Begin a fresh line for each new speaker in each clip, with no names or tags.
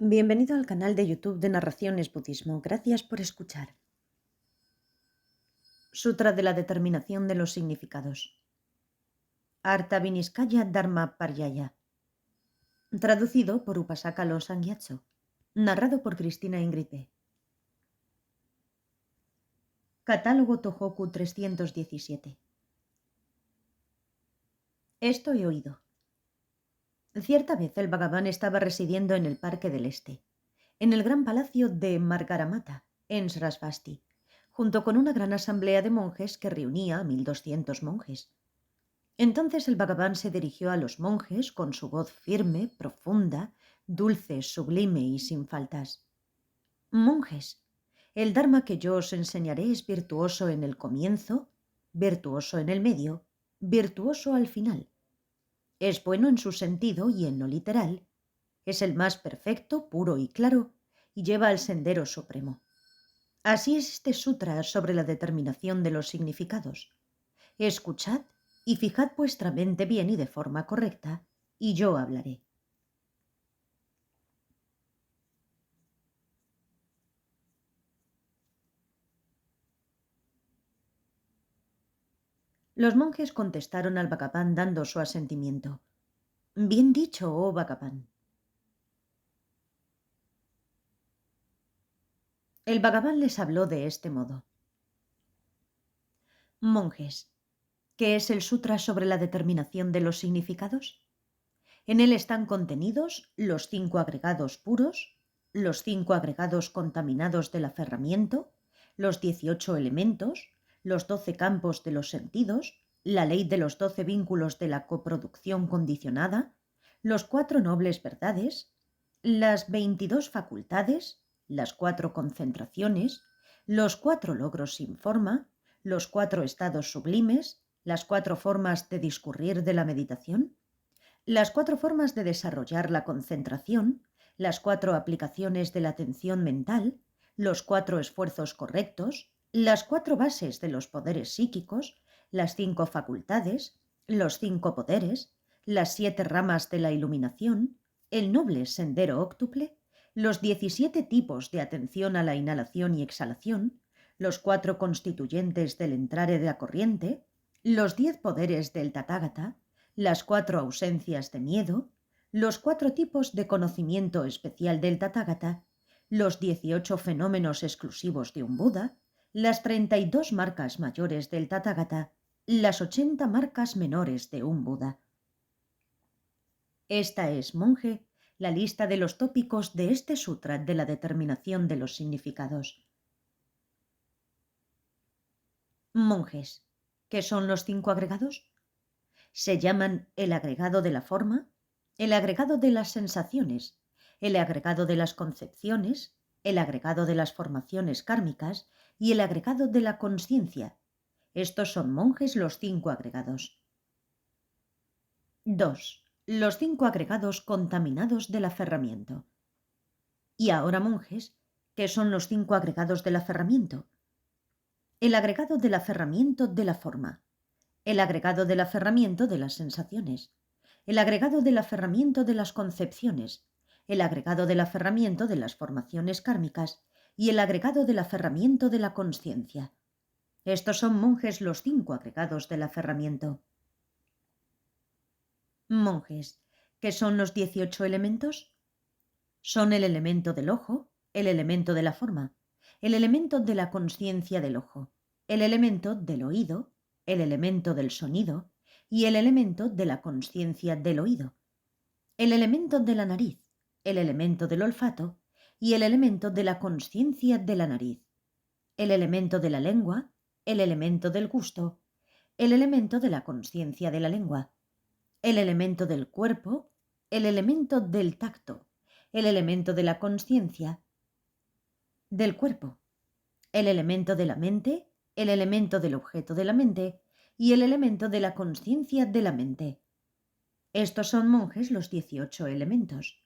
Bienvenido al canal de YouTube de Narraciones Budismo. Gracias por escuchar. Sutra de la determinación de los significados. Artaviniskaya Dharma Paryaya. Traducido por Upasaka Losang Gyatso. Narrado por Cristina Ingrid. Catálogo Tohoku 317. Esto he oído. Cierta vez el Bhagavan estaba residiendo en el Parque del Este, en el gran palacio de Margaramata, en Srasvasti, junto con una gran asamblea de monjes que reunía a 1200 monjes. Entonces el Bhagavan se dirigió a los monjes con su voz firme, profunda, dulce, sublime y sin faltas. Monjes, el Dharma que yo os enseñaré es virtuoso en el comienzo, virtuoso en el medio, virtuoso al final. Es bueno en su sentido y en lo literal. Es el más perfecto, puro y claro, y lleva al sendero supremo. Así es este sutra sobre la determinación de los significados. Escuchad y fijad vuestra mente bien y de forma correcta, y yo hablaré. Los monjes contestaron al Bhagavan dando su asentimiento. Bien dicho, oh Bhagavan. El Bhagavan les habló de este modo. Monjes, ¿qué es el sutra sobre la determinación de los significados? En él están contenidos los 5 agregados puros, los 5 agregados contaminados del aferramiento, los 18 elementos, los 12 campos de los sentidos, la ley de los 12 vínculos de la coproducción condicionada, los 4 nobles verdades, las 22 facultades, las 4 concentraciones, los 4 logros sin forma, los 4 estados sublimes, las 4 formas de discurrir de la meditación, las 4 formas de desarrollar la concentración, las 4 aplicaciones de la atención mental, los 4 esfuerzos correctos, las 4 bases de los poderes psíquicos, las 5 facultades, los 5 poderes, las 7 ramas de la iluminación, el noble sendero óctuple, los 17 tipos de atención a la inhalación y exhalación, los 4 constituyentes del entrar de la corriente, los 10 poderes del Tathagata, las 4 ausencias de miedo, los 4 tipos de conocimiento especial del Tathagata, los 18 fenómenos exclusivos de un Buda, las 32 marcas mayores del Tathagata, las 80 marcas menores de un Buda. Esta es, monje, la lista de los tópicos de este sutra de la determinación de los significados. Monjes, ¿qué son los 5 agregados? Se llaman el agregado de la forma, el agregado de las sensaciones, el agregado de las concepciones, el agregado de las formaciones kármicas y el agregado de la consciencia. Estos son, monjes, los 5 agregados. 2. Los 5 agregados contaminados del aferramiento. Y ahora, monjes, ¿qué son los 5 agregados del aferramiento? El agregado del aferramiento de la forma, el agregado del aferramiento de las sensaciones, el agregado del aferramiento de las concepciones, el agregado del aferramiento de las formaciones kármicas y el agregado del aferramiento de la consciencia. Estos son, monjes, los 5 agregados del aferramiento. Monjes, ¿qué son los 18 elementos? Son el elemento del ojo, el elemento de la forma, el elemento de la consciencia del ojo, el elemento del oído, el elemento del sonido y el elemento de la consciencia del oído, el elemento de la nariz, el elemento del olfato y el elemento de la consciencia de la nariz, el elemento de la lengua, el elemento del gusto, el elemento de la consciencia de la lengua, el elemento del cuerpo, el elemento del tacto, el elemento de la consciencia del cuerpo, el elemento de la mente, el elemento del objeto de la mente y el elemento de la consciencia de la mente. Estos son, monjes, los 18 elementos.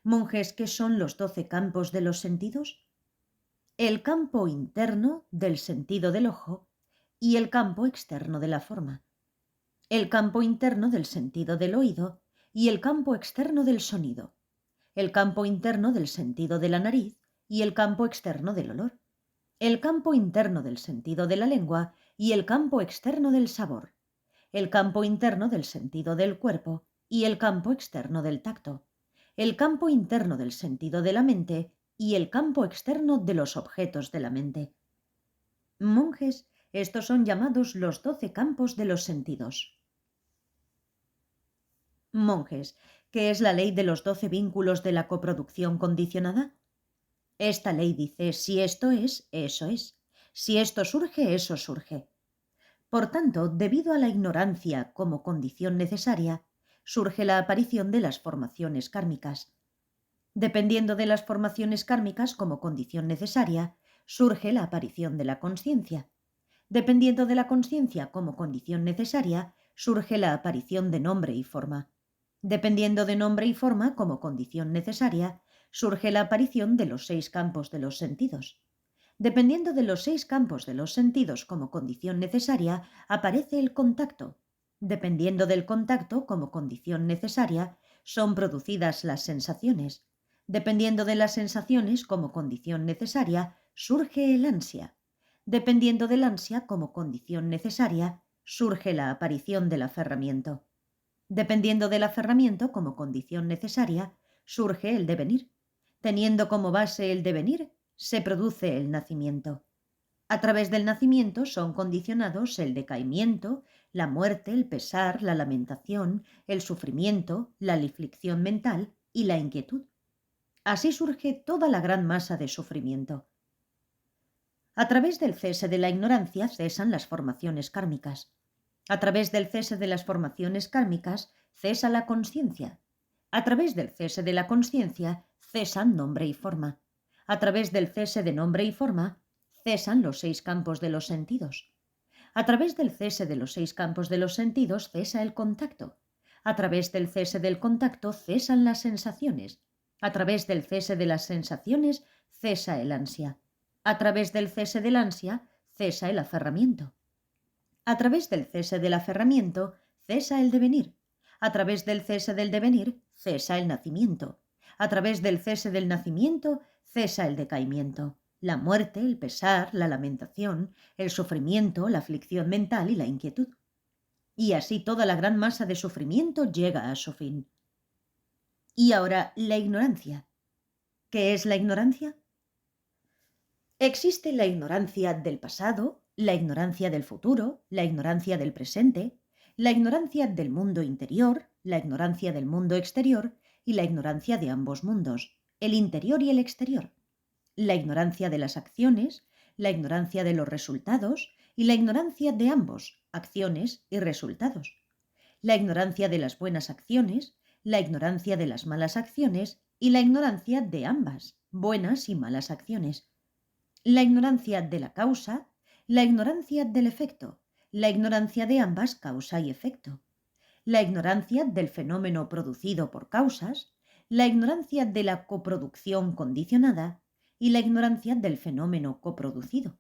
Monjes, ¿qué son los 12 campos de los sentidos? El campo interno del sentido del ojo y el campo externo de la forma, el campo interno del sentido del oído y el campo externo del sonido, el campo interno del sentido de la nariz y el campo externo del olor, el campo interno del sentido de la lengua y el campo externo del sabor, el campo interno del sentido del cuerpo y el campo externo del tacto, el campo interno del sentido de la mente y el campo externo de los objetos de la mente. Monjes, estos son llamados los 12 campos de los sentidos. Monjes, ¿qué es la ley de los 12 vínculos de la coproducción condicionada? Esta ley dice, si esto es, eso es. Si esto surge, eso surge. Por tanto, debido a la ignorancia como condición necesaria, surge la aparición de las formaciones kármicas. Dependiendo de las formaciones kármicas como condición necesaria, surge la aparición de la consciencia. Dependiendo de la consciencia como condición necesaria, surge la aparición de nombre y forma. Dependiendo de nombre y forma como condición necesaria, surge la aparición de los 6 campos de los sentidos. Dependiendo de los 6 campos de los sentidos como condición necesaria, aparece el contacto. Dependiendo del contacto como condición necesaria, son producidas las sensaciones. Dependiendo de las sensaciones como condición necesaria, surge el ansia. Dependiendo del ansia como condición necesaria, surge la aparición del aferramiento. Dependiendo del aferramiento como condición necesaria, surge el devenir. Teniendo como base el devenir, se produce el nacimiento. A través del nacimiento son condicionados el decaimiento, la muerte, el pesar, la lamentación, el sufrimiento, la aflicción mental y la inquietud. Así surge toda la gran masa de sufrimiento. A través del cese de la ignorancia cesan las formaciones kármicas. A través del cese de las formaciones kármicas cesa la consciencia. A través del cese de la consciencia cesan nombre y forma. A través del cese de nombre y forma cesan los 6 campos de los sentidos. A través del cese de los 6 campos de los sentidos cesa el contacto. A través del cese del contacto cesan las sensaciones. A través del cese de las sensaciones cesa el ansia. A través del cese del ansia cesa el aferramiento. A través del cese del aferramiento cesa el devenir. A través del cese del devenir cesa el nacimiento. A través del cese del nacimiento cesa el decaimiento, la muerte, el pesar, la lamentación, el sufrimiento, la aflicción mental y la inquietud. Y así toda la gran masa de sufrimiento llega a su fin. Y ahora, la ignorancia. ¿Qué es la ignorancia? Existe la ignorancia del pasado, la ignorancia del futuro, la ignorancia del presente, la ignorancia del mundo interior, la ignorancia del mundo exterior y la ignorancia de ambos mundos, el interior y el exterior, la ignorancia de las acciones, la ignorancia de los resultados y la ignorancia de ambos, acciones y resultados, la ignorancia de las buenas acciones, la ignorancia de las malas acciones y la ignorancia de ambas, buenas y malas acciones, la ignorancia de la causa, la ignorancia del efecto, la ignorancia de ambas causa y efecto, la ignorancia del fenómeno producido por causas, la ignorancia de la coproducción condicionada y la ignorancia del fenómeno coproducido,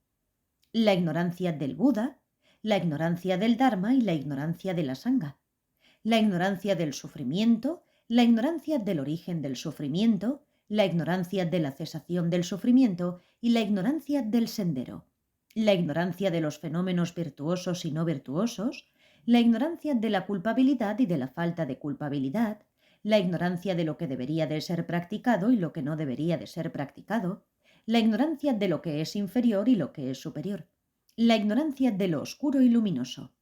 la ignorancia del Buda, la ignorancia del Dharma y la ignorancia de la Sangha, la ignorancia del sufrimiento, la ignorancia del origen del sufrimiento, la ignorancia de la cesación del sufrimiento y la ignorancia del sendero, la ignorancia de los fenómenos virtuosos y no virtuosos, la ignorancia de la culpabilidad y de la falta de culpabilidad, la ignorancia de lo que debería de ser practicado y lo que no debería de ser practicado, la ignorancia de lo que es inferior y lo que es superior, la ignorancia de lo oscuro y luminoso.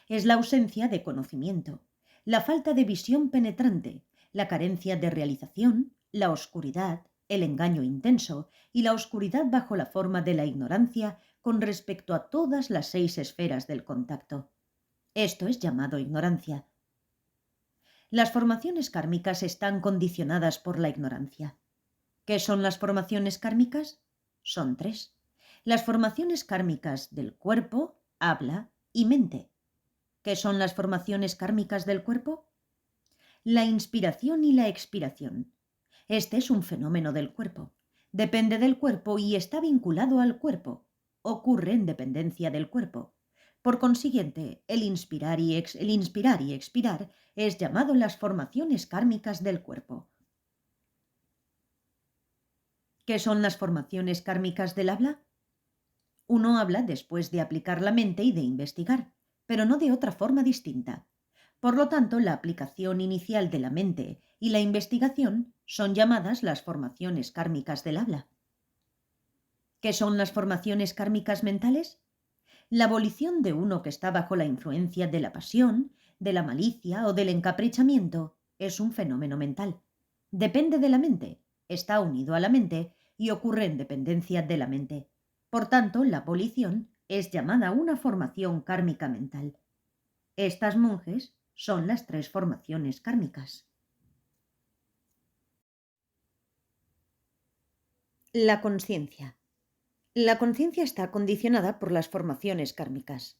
Es la ausencia de conocimiento, la falta de visión penetrante, la carencia de realización, la oscuridad, el engaño intenso y la oscuridad bajo la forma de la ignorancia con respecto a todas las 6 esferas del contacto. Esto es llamado ignorancia. Las formaciones kármicas están condicionadas por la ignorancia. ¿Qué son las formaciones kármicas? Son 3. Las formaciones kármicas del cuerpo, habla y mente. ¿Qué son las formaciones kármicas del cuerpo? La inspiración y la expiración. Este es un fenómeno del cuerpo. Depende del cuerpo y está vinculado al cuerpo. Ocurre en dependencia del cuerpo. Por consiguiente, el inspirar y expirar es llamado las formaciones kármicas del cuerpo. ¿Qué son las formaciones kármicas del habla? Uno habla después de aplicar la mente y de investigar, pero no de otra forma distinta. Por lo tanto, la aplicación inicial de la mente y la investigación son llamadas las formaciones kármicas del habla. ¿Qué son las formaciones kármicas mentales? La abolición de uno que está bajo la influencia de la pasión, de la malicia o del encaprichamiento es un fenómeno mental. Depende de la mente, está unido a la mente y ocurre en dependencia de la mente. Por tanto, la abolición es llamada una formación kármica mental. Estas monjes son las tres formaciones kármicas. La conciencia. La conciencia está condicionada por las formaciones kármicas.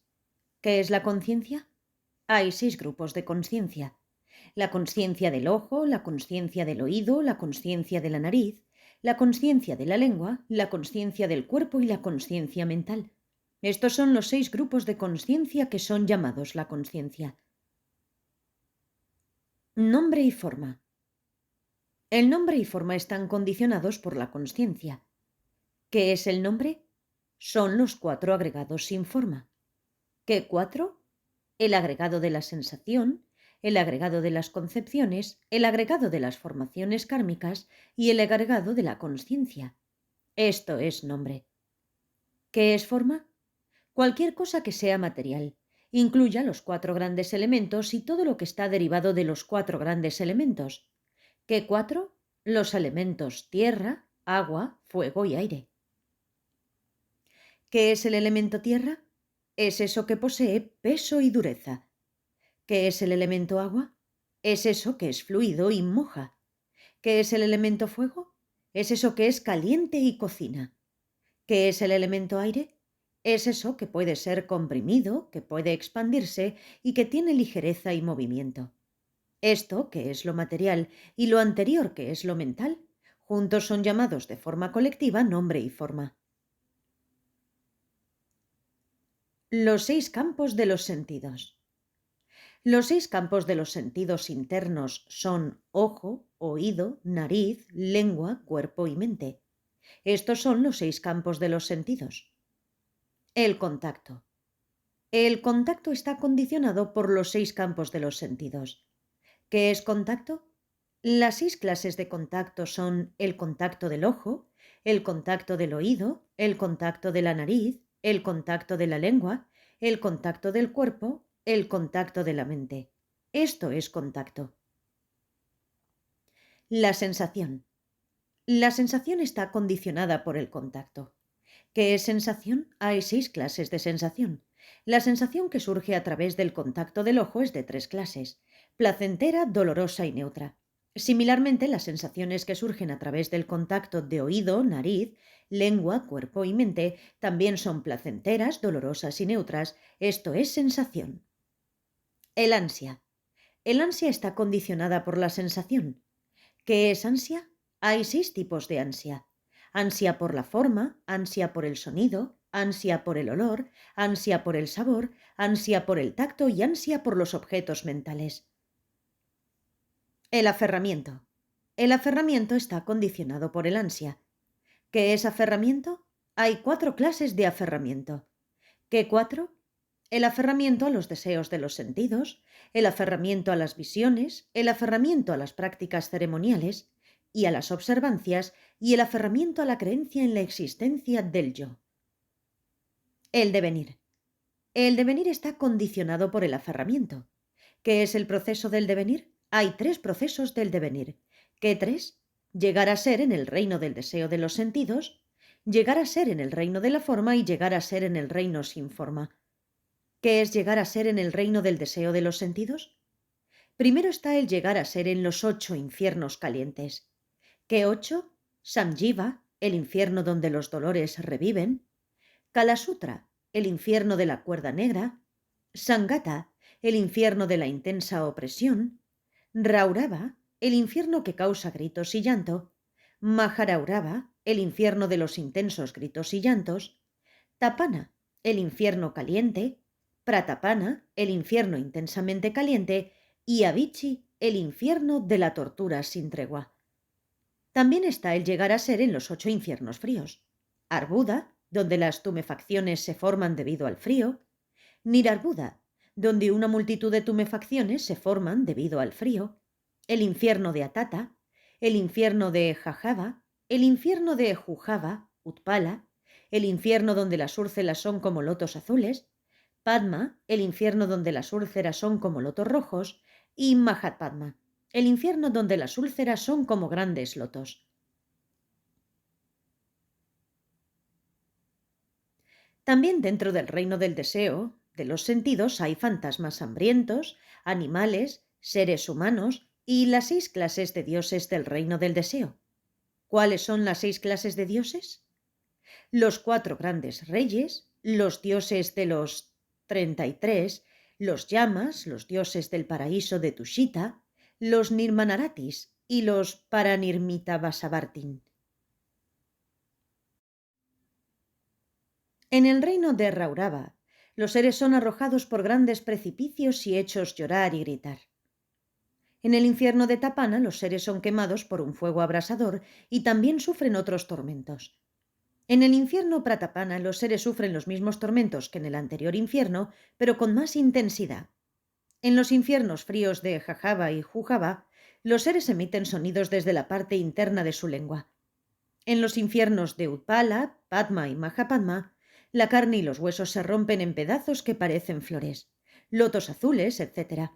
¿Qué es la conciencia? Hay 6 grupos de conciencia. La conciencia del ojo, la conciencia del oído, la conciencia de la nariz, la conciencia de la lengua, la conciencia del cuerpo y la conciencia mental. Estos son los 6 grupos de conciencia que son llamados la conciencia. Nombre y forma. El nombre y forma están condicionados por la conciencia. ¿Qué es el nombre? Son los 4 agregados sin forma. ¿Qué 4? El agregado de la sensación, el agregado de las concepciones, el agregado de las formaciones kármicas y el agregado de la conciencia. Esto es nombre. ¿Qué es forma? Cualquier cosa que sea material, incluya los 4 grandes elementos y todo lo que está derivado de los 4 grandes elementos. ¿Qué 4? Los elementos tierra, agua, fuego y aire. ¿Qué es el elemento tierra? Es eso que posee peso y dureza. ¿Qué es el elemento agua? Es eso que es fluido y moja. ¿Qué es el elemento fuego? Es eso que es caliente y cocina. ¿Qué es el elemento aire? Es eso que puede ser comprimido, que puede expandirse y que tiene ligereza y movimiento. Esto, que es lo material, y lo anterior, que es lo mental, juntos son llamados de forma colectiva nombre y forma. Los 6 campos de los sentidos. Los 6 campos de los sentidos internos son ojo, oído, nariz, lengua, cuerpo y mente. Estos son los 6 campos de los sentidos. El contacto. El contacto está condicionado por los 6 campos de los sentidos. ¿Qué es contacto? Las 6 clases de contacto son el contacto del ojo, el contacto del oído, el contacto de la nariz, el contacto de la lengua, el contacto del cuerpo, el contacto de la mente. Esto es contacto. La sensación. La sensación está condicionada por el contacto. ¿Qué es sensación? Hay 6 clases de sensación. La sensación que surge a través del contacto del ojo es de 3 clases: placentera, dolorosa y neutra. Similarmente, las sensaciones que surgen a través del contacto de oído, nariz, lengua, cuerpo y mente también son placenteras, dolorosas y neutras. Esto es sensación. El ansia. El ansia está condicionada por la sensación. ¿Qué es ansia? Hay 6 tipos de ansia: ansia por la forma, ansia por el sonido, ansia por el olor, ansia por el sabor, ansia por el tacto y ansia por los objetos mentales. El aferramiento. El aferramiento está condicionado por el ansia. ¿Qué es aferramiento? Hay 4 clases de aferramiento. ¿Qué 4? El aferramiento a los deseos de los sentidos, el aferramiento a las visiones, el aferramiento a las prácticas ceremoniales y a las observancias, y el aferramiento a la creencia en la existencia del yo. El devenir. El devenir está condicionado por el aferramiento. ¿Qué es el proceso del devenir? Hay 3 procesos del devenir. ¿Qué 3? Llegar a ser en el reino del deseo de los sentidos, llegar a ser en el reino de la forma y llegar a ser en el reino sin forma. ¿Qué es llegar a ser en el reino del deseo de los sentidos? Primero está el llegar a ser en los 8 infiernos calientes. ¿Qué 8? Samjiva, el infierno donde los dolores reviven; Kalasutra, el infierno de la cuerda negra; Sangata, el infierno de la intensa opresión; Raurava, el infierno que causa gritos y llanto; Maharaurava, el infierno de los intensos gritos y llantos; Tapana, el infierno caliente; Pratapana, el infierno intensamente caliente; y Avicii, el infierno de la tortura sin tregua. También está el llegar a ser en los 8 infiernos fríos. Arbuda, donde las tumefacciones se forman debido al frío. Nirarbuda, donde una multitud de tumefacciones se forman debido al frío. El infierno de Atata, el infierno de Jajava, el infierno de Jujava, Utpala, el infierno donde las úrcelas son como lotos azules, Padma, el infierno donde las úlceras son como lotos rojos, y Mahatpadma, el infierno donde las úlceras son como grandes lotos. También dentro del reino del deseo, de los sentidos, hay fantasmas hambrientos, animales, seres humanos y las 6 clases de dioses del reino del deseo. ¿Cuáles son las 6 clases de dioses? Los 4 grandes reyes, los dioses de los 33, los yamas, los dioses del paraíso de Tushita, los nirmanaratis y los paranirmitavasavartin. En el reino de Raurava, los seres son arrojados por grandes precipicios y hechos llorar y gritar. En el infierno de Tapana, los seres son quemados por un fuego abrasador y también sufren otros tormentos. En el infierno Pratapana, los seres sufren los mismos tormentos que en el anterior infierno, pero con más intensidad. En los infiernos fríos de Jajava y Jujava, los seres emiten sonidos desde la parte interna de su lengua. En los infiernos de Utpala, Padma y Mahapadma, la carne y los huesos se rompen en pedazos que parecen flores, lotos azules, etc.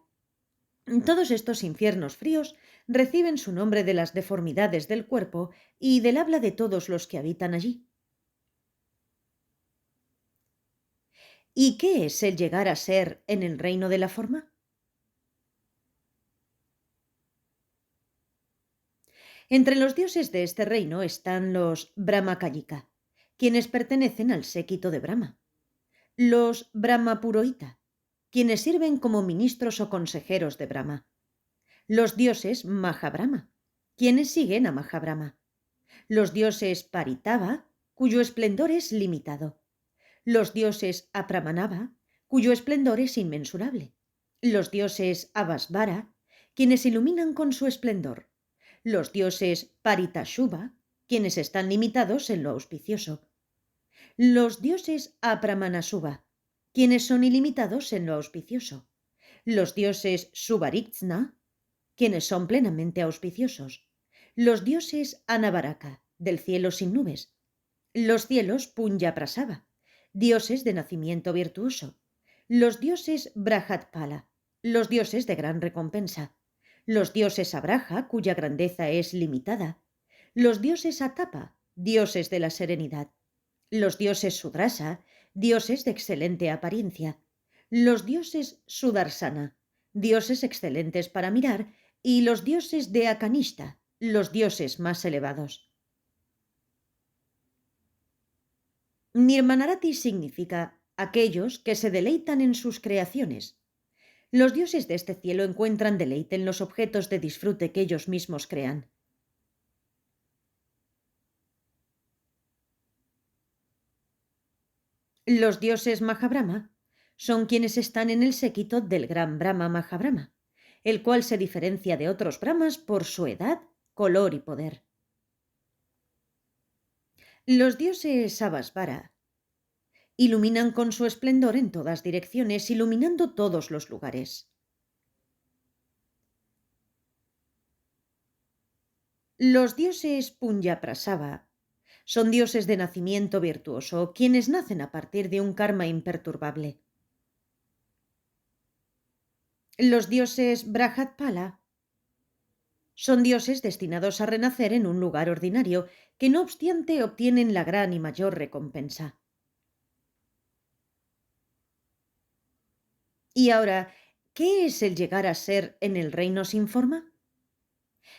Todos estos infiernos fríos reciben su nombre de las deformidades del cuerpo y del habla de todos los que habitan allí. ¿Y qué es el llegar a ser en el reino de la forma? Entre los dioses de este reino están los Brahmakayika, quienes pertenecen al séquito de Brahma, los Brahmapurohita, quienes sirven como ministros o consejeros de Brahma, los dioses Mahabrahma, quienes siguen a Mahabrahma, los dioses Paritava, cuyo esplendor es limitado, los dioses Apramanava, cuyo esplendor es inmensurable, los dioses Abasvara, quienes iluminan con su esplendor, los dioses Paritashubha, quienes están limitados en lo auspicioso, los dioses Apramanasubha, quienes son ilimitados en lo auspicioso, los dioses Suvaritsna, quienes son plenamente auspiciosos, los dioses Anabaraka, del cielo sin nubes, los cielos Punya Prasava, dioses de nacimiento virtuoso, los dioses Brahatpala, los dioses de gran recompensa, los dioses Abraha, cuya grandeza es limitada, los dioses Atapa, dioses de la serenidad, los dioses Sudrasa, dioses de excelente apariencia, los dioses Sudarsana, dioses excelentes para mirar, y los dioses de Akanishta, los dioses más elevados. Nirmanarati significa aquellos que se deleitan en sus creaciones. Los dioses de este cielo encuentran deleite en los objetos de disfrute que ellos mismos crean. Los dioses Mahabrahma son quienes están en el séquito del gran Brahma Mahabrahma, el cual se diferencia de otros Brahmas por su edad, color y poder. Los dioses Abasvara iluminan con su esplendor en todas direcciones, iluminando todos los lugares. Los dioses Punyaprasava son dioses de nacimiento virtuoso, quienes nacen a partir de un karma imperturbable. Los dioses Brahatpala son dioses destinados a renacer en un lugar ordinario, que no obstante obtienen la gran y mayor recompensa. Y ahora, ¿qué es el llegar a ser en el reino sin forma?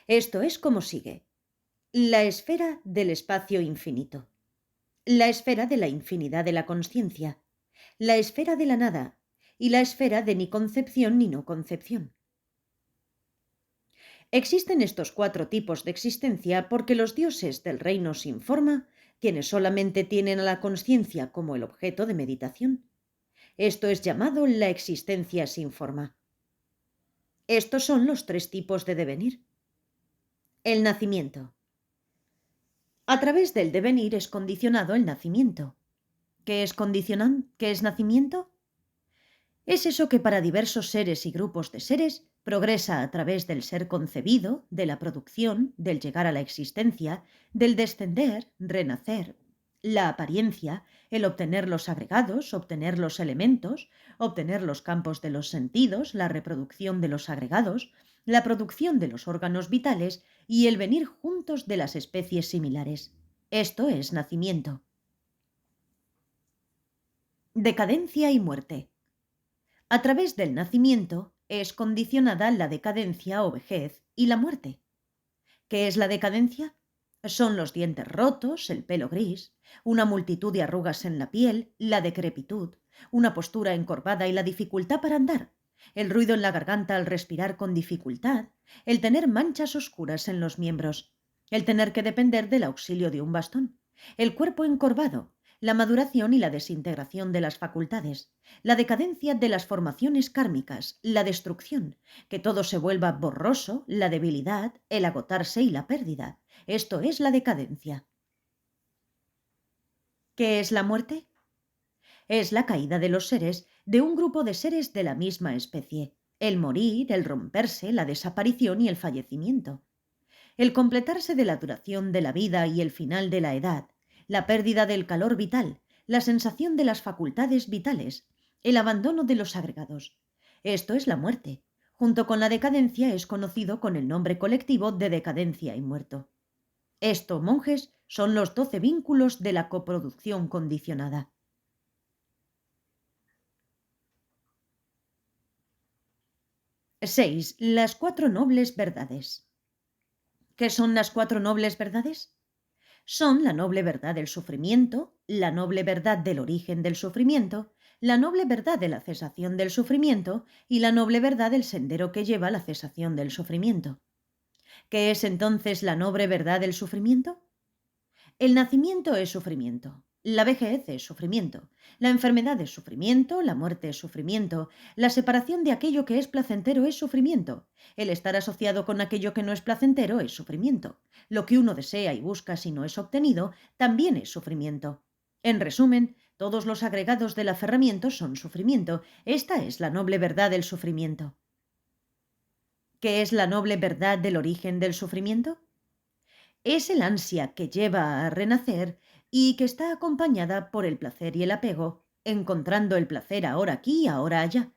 Esto es como sigue: la esfera del espacio infinito, la esfera de la infinidad de la consciencia, la esfera de la nada y la esfera de ni concepción ni no concepción. Existen estos 4 tipos de existencia porque los dioses del reino sin forma, quienes solamente tienen a la consciencia como el objeto de meditación, esto es llamado la existencia sin forma. Estos son los 3 tipos de devenir. El nacimiento. A través del devenir es condicionado el nacimiento. ¿Qué es nacimiento? Es eso que para diversos seres y grupos de seres progresa a través del ser concebido, de la producción, del llegar a la existencia, del descender, renacer, la apariencia, el obtener los agregados, obtener los elementos, obtener los campos de los sentidos, la reproducción de los agregados, la producción de los órganos vitales y el venir juntos de las especies similares. Esto es nacimiento. Decadencia y muerte. A través del nacimiento es condicionada la decadencia o vejez y la muerte. ¿Qué es la decadencia? Son los dientes rotos, el pelo gris, una multitud de arrugas en la piel, la decrepitud, una postura encorvada y la dificultad para andar, el ruido en la garganta al respirar con dificultad, el tener manchas oscuras en los miembros, el tener que depender del auxilio de un bastón, el cuerpo encorvado, la maduración y la desintegración de las facultades, la decadencia de las formaciones kármicas, la destrucción, que todo se vuelva borroso, la debilidad, el agotarse y la pérdida. Esto es la decadencia. ¿Qué es la muerte? Es la caída de los seres de un grupo de seres de la misma especie. El morir, el romperse, la desaparición y el fallecimiento. El completarse de la duración de la vida y el final de la edad, la pérdida del calor vital, la sensación de las facultades vitales, el abandono de los agregados. Esto es la muerte. Junto con la decadencia es conocido con el nombre colectivo de decadencia y muerto. Esto, monjes, son los 12 vínculos de la coproducción condicionada. 6. Las 4 nobles verdades. ¿Qué son las 4 nobles verdades? Son la noble verdad del sufrimiento, la noble verdad del origen del sufrimiento, la noble verdad de la cesación del sufrimiento y la noble verdad del sendero que lleva a la cesación del sufrimiento. ¿Qué es entonces la noble verdad del sufrimiento? El nacimiento es sufrimiento, la vejez es sufrimiento, la enfermedad es sufrimiento, la muerte es sufrimiento, la separación de aquello que es placentero es sufrimiento, el estar asociado con aquello que no es placentero es sufrimiento, lo que uno desea y busca si no es obtenido también es sufrimiento. En resumen, todos los agregados del aferramiento son sufrimiento. Esta es la noble verdad del sufrimiento. ¿Qué es la noble verdad del origen del sufrimiento? Es el ansia que lleva a renacer y que está acompañada por el placer y el apego, encontrando el placer ahora aquí, ahora allá.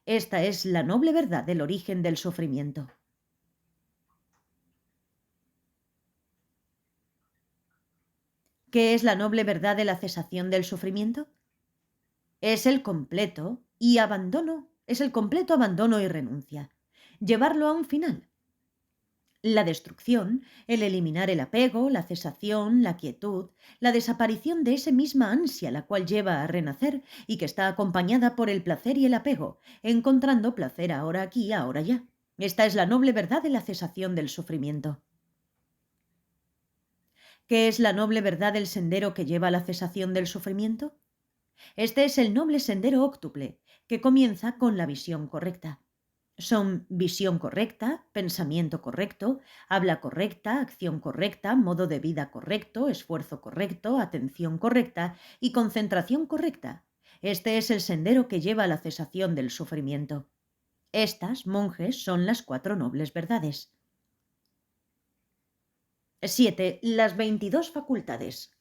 Esta es la noble verdad del origen del sufrimiento. ¿Qué es la noble verdad de la cesación del sufrimiento? Es el completo y abandono, es el completo abandono y renuncia. Llevarlo a un final. La destrucción, el eliminar el apego, la cesación, la quietud, la desaparición de esa misma ansia la cual lleva a renacer y que está acompañada por el placer y el apego, encontrando placer ahora aquí, ahora ya. Esta es la noble verdad de la cesación del sufrimiento. ¿Qué es la noble verdad del sendero que lleva a la cesación del sufrimiento? Este es el noble sendero óctuple, que comienza con la visión correcta. Son visión correcta, pensamiento correcto, habla correcta, acción correcta, modo de vida correcto, esfuerzo correcto, atención correcta y concentración correcta. Este es el sendero que lleva a la cesación del sufrimiento. Estas, monjes, son las 4 nobles verdades. 7. Las 22 facultades.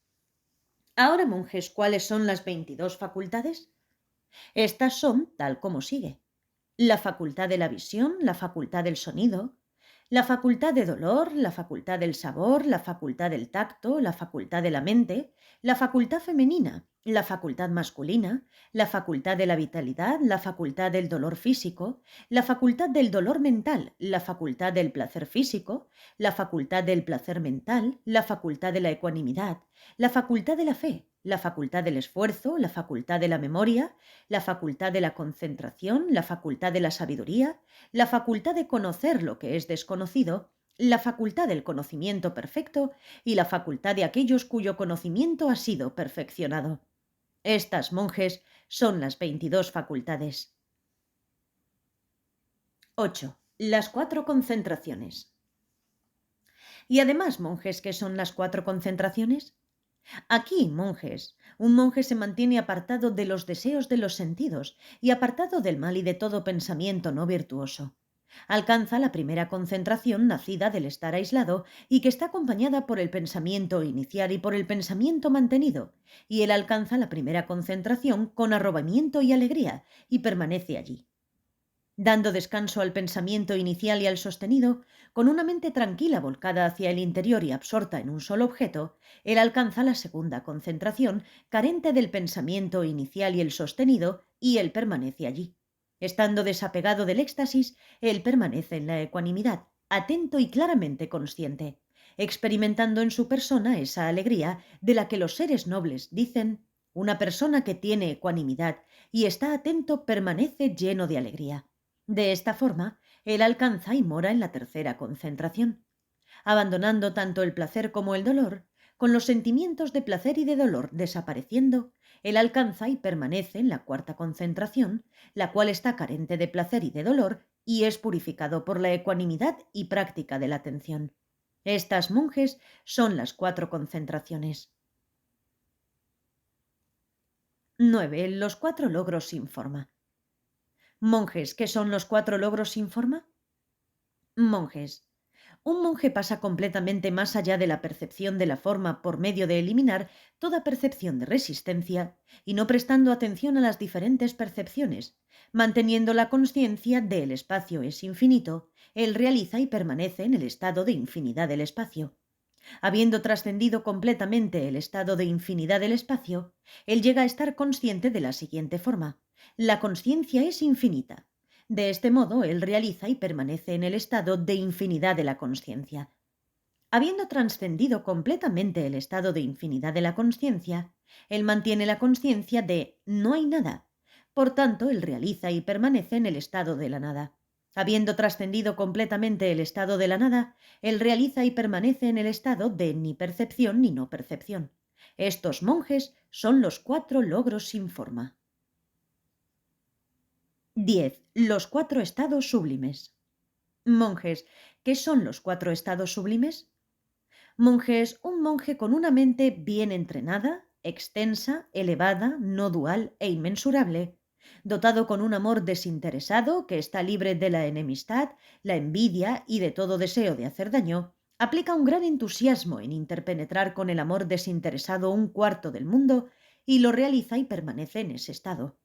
Ahora, monjes, ¿cuáles son las 22 facultades? Estas son tal como sigue. La facultad de la visión, la facultad del sonido, la facultad de dolor, la facultad del sabor, la facultad del tacto, la facultad de la mente, la facultad femenina, la facultad masculina, la facultad de la vitalidad, la facultad del dolor físico, la facultad del dolor mental, la facultad del placer físico, la facultad del placer mental, la facultad de la ecuanimidad, la facultad de la fe, la facultad del esfuerzo, la facultad de la memoria, la facultad de la concentración, la facultad de la sabiduría, la facultad de conocer lo que es desconocido, la facultad del conocimiento perfecto y la facultad de aquellos cuyo conocimiento ha sido perfeccionado. Estas, monjes, son las 22 facultades. 8. Las 4 concentraciones. Y además, monjes, ¿qué son las cuatro concentraciones? Aquí, monjes, un monje se mantiene apartado de los deseos de los sentidos y apartado del mal y de todo pensamiento no virtuoso. Alcanza la primera concentración nacida del estar aislado y que está acompañada por el pensamiento inicial y por el pensamiento mantenido, y él alcanza la primera concentración con arrobamiento y alegría y permanece allí. Dando descanso al pensamiento inicial y al sostenido, con una mente tranquila volcada hacia el interior y absorta en un solo objeto, él alcanza la segunda concentración, carente del pensamiento inicial y el sostenido, y él permanece allí. Estando desapegado del éxtasis, él permanece en la ecuanimidad, atento y claramente consciente, experimentando en su persona esa alegría de la que los seres nobles dicen: una persona que tiene ecuanimidad y está atento permanece lleno de alegría. De esta forma, él alcanza y mora en la tercera concentración, abandonando tanto el placer como el dolor, con los sentimientos de placer y de dolor desapareciendo, él alcanza y permanece en la cuarta concentración, la cual está carente de placer y de dolor y es purificado por la ecuanimidad y práctica de la atención. Estas, monjes, son las cuatro concentraciones. 9. Los cuatro logros sin forma. Monjes, ¿qué son los cuatro logros sin forma? Monjes. Un monje pasa completamente más allá de la percepción de la forma por medio de eliminar toda percepción de resistencia y no prestando atención a las diferentes percepciones, manteniendo la consciencia de el espacio es infinito, él realiza y permanece en el estado de infinidad del espacio. Habiendo trascendido completamente el estado de infinidad del espacio, él llega a estar consciente de la siguiente forma: la consciencia es infinita. De este modo, él realiza y permanece en el estado de infinidad de la consciencia. Habiendo trascendido completamente el estado de infinidad de la consciencia, él mantiene la consciencia de no hay nada. Por tanto, él realiza y permanece en el estado de la nada. Habiendo trascendido completamente el estado de la nada, él realiza y permanece en el estado de ni percepción ni no percepción. Estos, monjes, son los cuatro logros sin forma. 10. Los cuatro estados sublimes. Monjes, ¿qué son los cuatro estados sublimes? Monjes, un monje con una mente bien entrenada, extensa, elevada, no dual e inmensurable, dotado con un amor desinteresado que está libre de la enemistad, la envidia y de todo deseo de hacer daño, aplica un gran entusiasmo en interpenetrar con el amor desinteresado un cuarto del mundo y lo realiza y permanece en ese estado.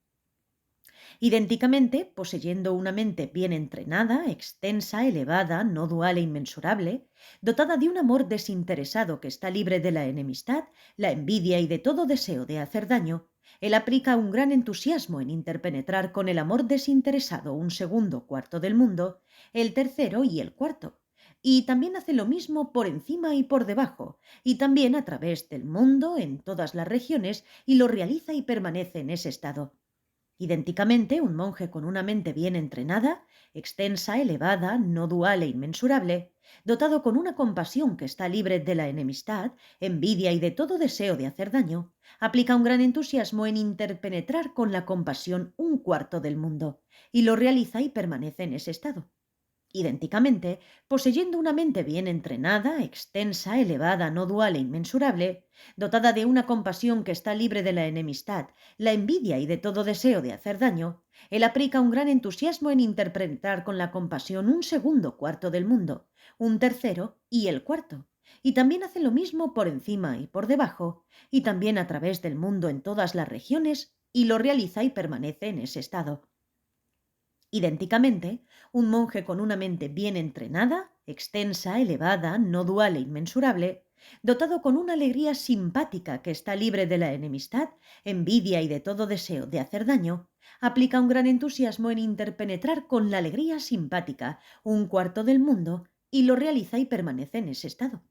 Idénticamente, poseyendo una mente bien entrenada, extensa, elevada, no dual e inmensurable, dotada de un amor desinteresado que está libre de la enemistad, la envidia y de todo deseo de hacer daño, él aplica un gran entusiasmo en interpenetrar con el amor desinteresado un segundo cuarto del mundo, el tercero y el cuarto. Y también hace lo mismo por encima y por debajo, y también a través del mundo en todas las regiones, y lo realiza y permanece en ese estado. Idénticamente, un monje con una mente bien entrenada, extensa, elevada, no dual e inmensurable, dotado con una compasión que está libre de la enemistad, envidia y de todo deseo de hacer daño, aplica un gran entusiasmo en interpenetrar con la compasión un cuarto del mundo, y lo realiza y permanece en ese estado. Idénticamente, poseyendo una mente bien entrenada, extensa, elevada, no dual e inmensurable, dotada de una compasión que está libre de la enemistad, la envidia y de todo deseo de hacer daño, él aplica un gran entusiasmo en interpretar con la compasión un segundo cuarto del mundo, un tercero y el cuarto, y también hace lo mismo por encima y por debajo, y también a través del mundo en todas las regiones, y lo realiza y permanece en ese estado. Idénticamente, un monje con una mente bien entrenada, extensa, elevada, no dual e inmensurable, dotado con una alegría simpática que está libre de la enemistad, envidia y de todo deseo de hacer daño, aplica un gran entusiasmo en interpenetrar con la alegría simpática un cuarto del mundo y lo realiza y permanece en ese estado.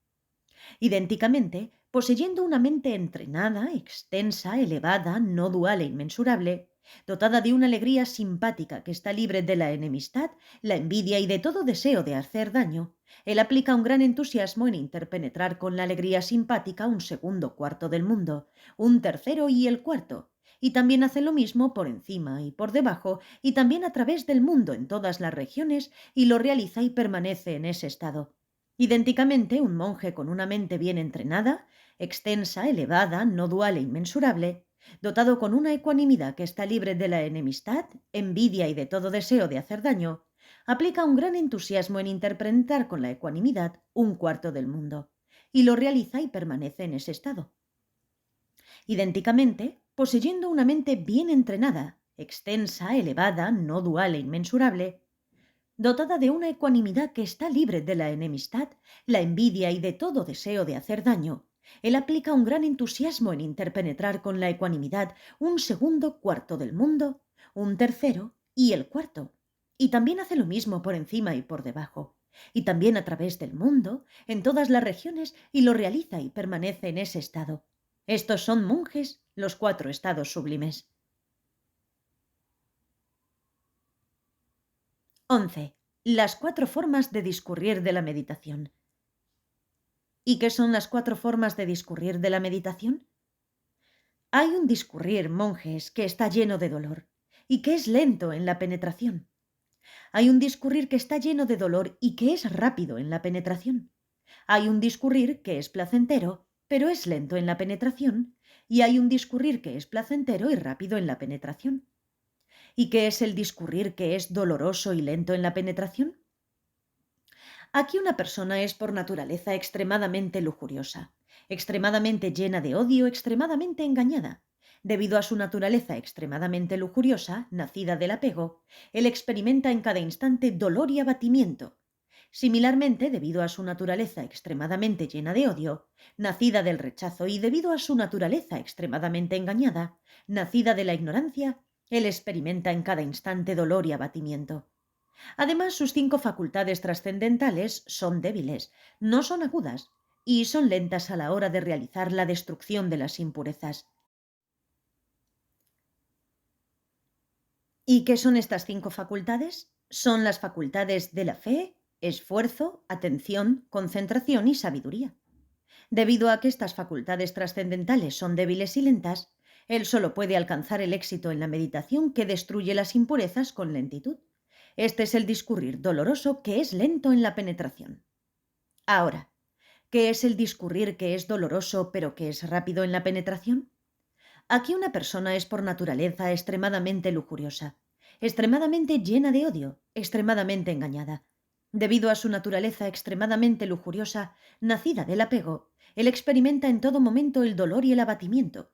Idénticamente, poseyendo una mente entrenada, extensa, elevada, no dual e inmensurable, dotada de una alegría simpática que está libre de la enemistad, la envidia y de todo deseo de hacer daño, él aplica un gran entusiasmo en interpenetrar con la alegría simpática un segundo cuarto del mundo, un tercero y el cuarto, y también hace lo mismo por encima y por debajo, y también a través del mundo en todas las regiones, y lo realiza y permanece en ese estado. Idénticamente, un monje con una mente bien entrenada, extensa, elevada, no dual e inmensurable, dotado con una ecuanimidad que está libre de la enemistad, envidia y de todo deseo de hacer daño, aplica un gran entusiasmo en interpretar con la ecuanimidad un cuarto del mundo, y lo realiza y permanece en ese estado. Idénticamente, poseyendo una mente bien entrenada, extensa, elevada, no dual e inmensurable, dotada de una ecuanimidad que está libre de la enemistad, la envidia y de todo deseo de hacer daño, él aplica un gran entusiasmo en interpenetrar con la ecuanimidad un segundo cuarto del mundo, un tercero y el cuarto. Y también hace lo mismo por encima y por debajo. Y también a través del mundo, en todas las regiones, y lo realiza y permanece en ese estado. Estos son monjes, los cuatro estados sublimes. 11. Las cuatro formas de discurrir de la meditación. ¿Y qué son las cuatro formas de discurrir de la meditación? Hay un discurrir, monjes, que está lleno de dolor y que es lento en la penetración. Hay un discurrir que está lleno de dolor y que es rápido en la penetración. Hay un discurrir que es placentero, pero es lento en la penetración. Y hay un discurrir que es placentero y rápido en la penetración. ¿Y qué es el discurrir que es doloroso y lento en la penetración? Aquí una persona es por naturaleza extremadamente lujuriosa, extremadamente llena de odio, extremadamente engañada. Debido a su naturaleza extremadamente lujuriosa, nacida del apego, él experimenta en cada instante dolor y abatimiento. Similarmente, debido a su naturaleza extremadamente llena de odio, nacida del rechazo y debido a su naturaleza extremadamente engañada, nacida de la ignorancia, él experimenta en cada instante dolor y abatimiento. Además, sus cinco facultades trascendentales son débiles, no son agudas y son lentas a la hora de realizar la destrucción de las impurezas. ¿Y qué son estas cinco facultades? Son las facultades de la fe, esfuerzo, atención, concentración y sabiduría. Debido a que estas facultades trascendentales son débiles y lentas, él solo puede alcanzar el éxito en la meditación que destruye las impurezas con lentitud. Este es el discurrir doloroso que es lento en la penetración. Ahora, ¿qué es el discurrir que es doloroso pero que es rápido en la penetración? Aquí una persona es por naturaleza extremadamente lujuriosa, extremadamente llena de odio, extremadamente engañada. Debido a su naturaleza extremadamente lujuriosa, nacida del apego, él experimenta en todo momento el dolor y el abatimiento.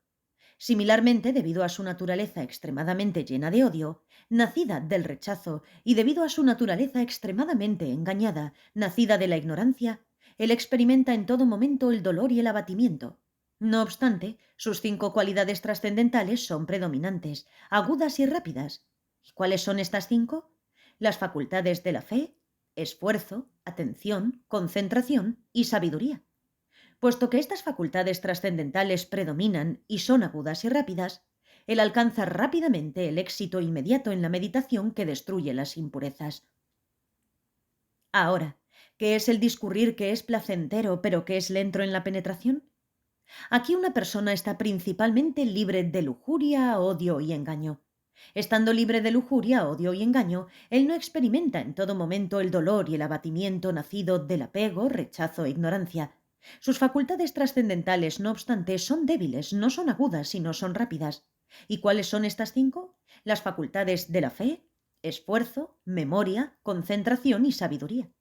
Similarmente, debido a su naturaleza extremadamente llena de odio, nacida del rechazo, y debido a su naturaleza extremadamente engañada, nacida de la ignorancia, él experimenta en todo momento el dolor y el abatimiento. No obstante, sus cinco cualidades trascendentales son predominantes, agudas y rápidas. ¿Y cuáles son estas cinco? Las facultades de la fe, esfuerzo, atención, concentración y sabiduría. Puesto que estas facultades trascendentales predominan y son agudas y rápidas, él alcanza rápidamente el éxito inmediato en la meditación que destruye las impurezas. Ahora, ¿qué es el discurrir que es placentero pero que es lento en la penetración? Aquí una persona está principalmente libre de lujuria, odio y engaño. Estando libre de lujuria, odio y engaño, él no experimenta en todo momento el dolor y el abatimiento nacido del apego, rechazo e ignorancia. Sus facultades trascendentales, no obstante, son débiles, no son agudas y no son rápidas. ¿Y cuáles son estas cinco? Las facultades de la fe, esfuerzo, memoria, concentración y sabiduría.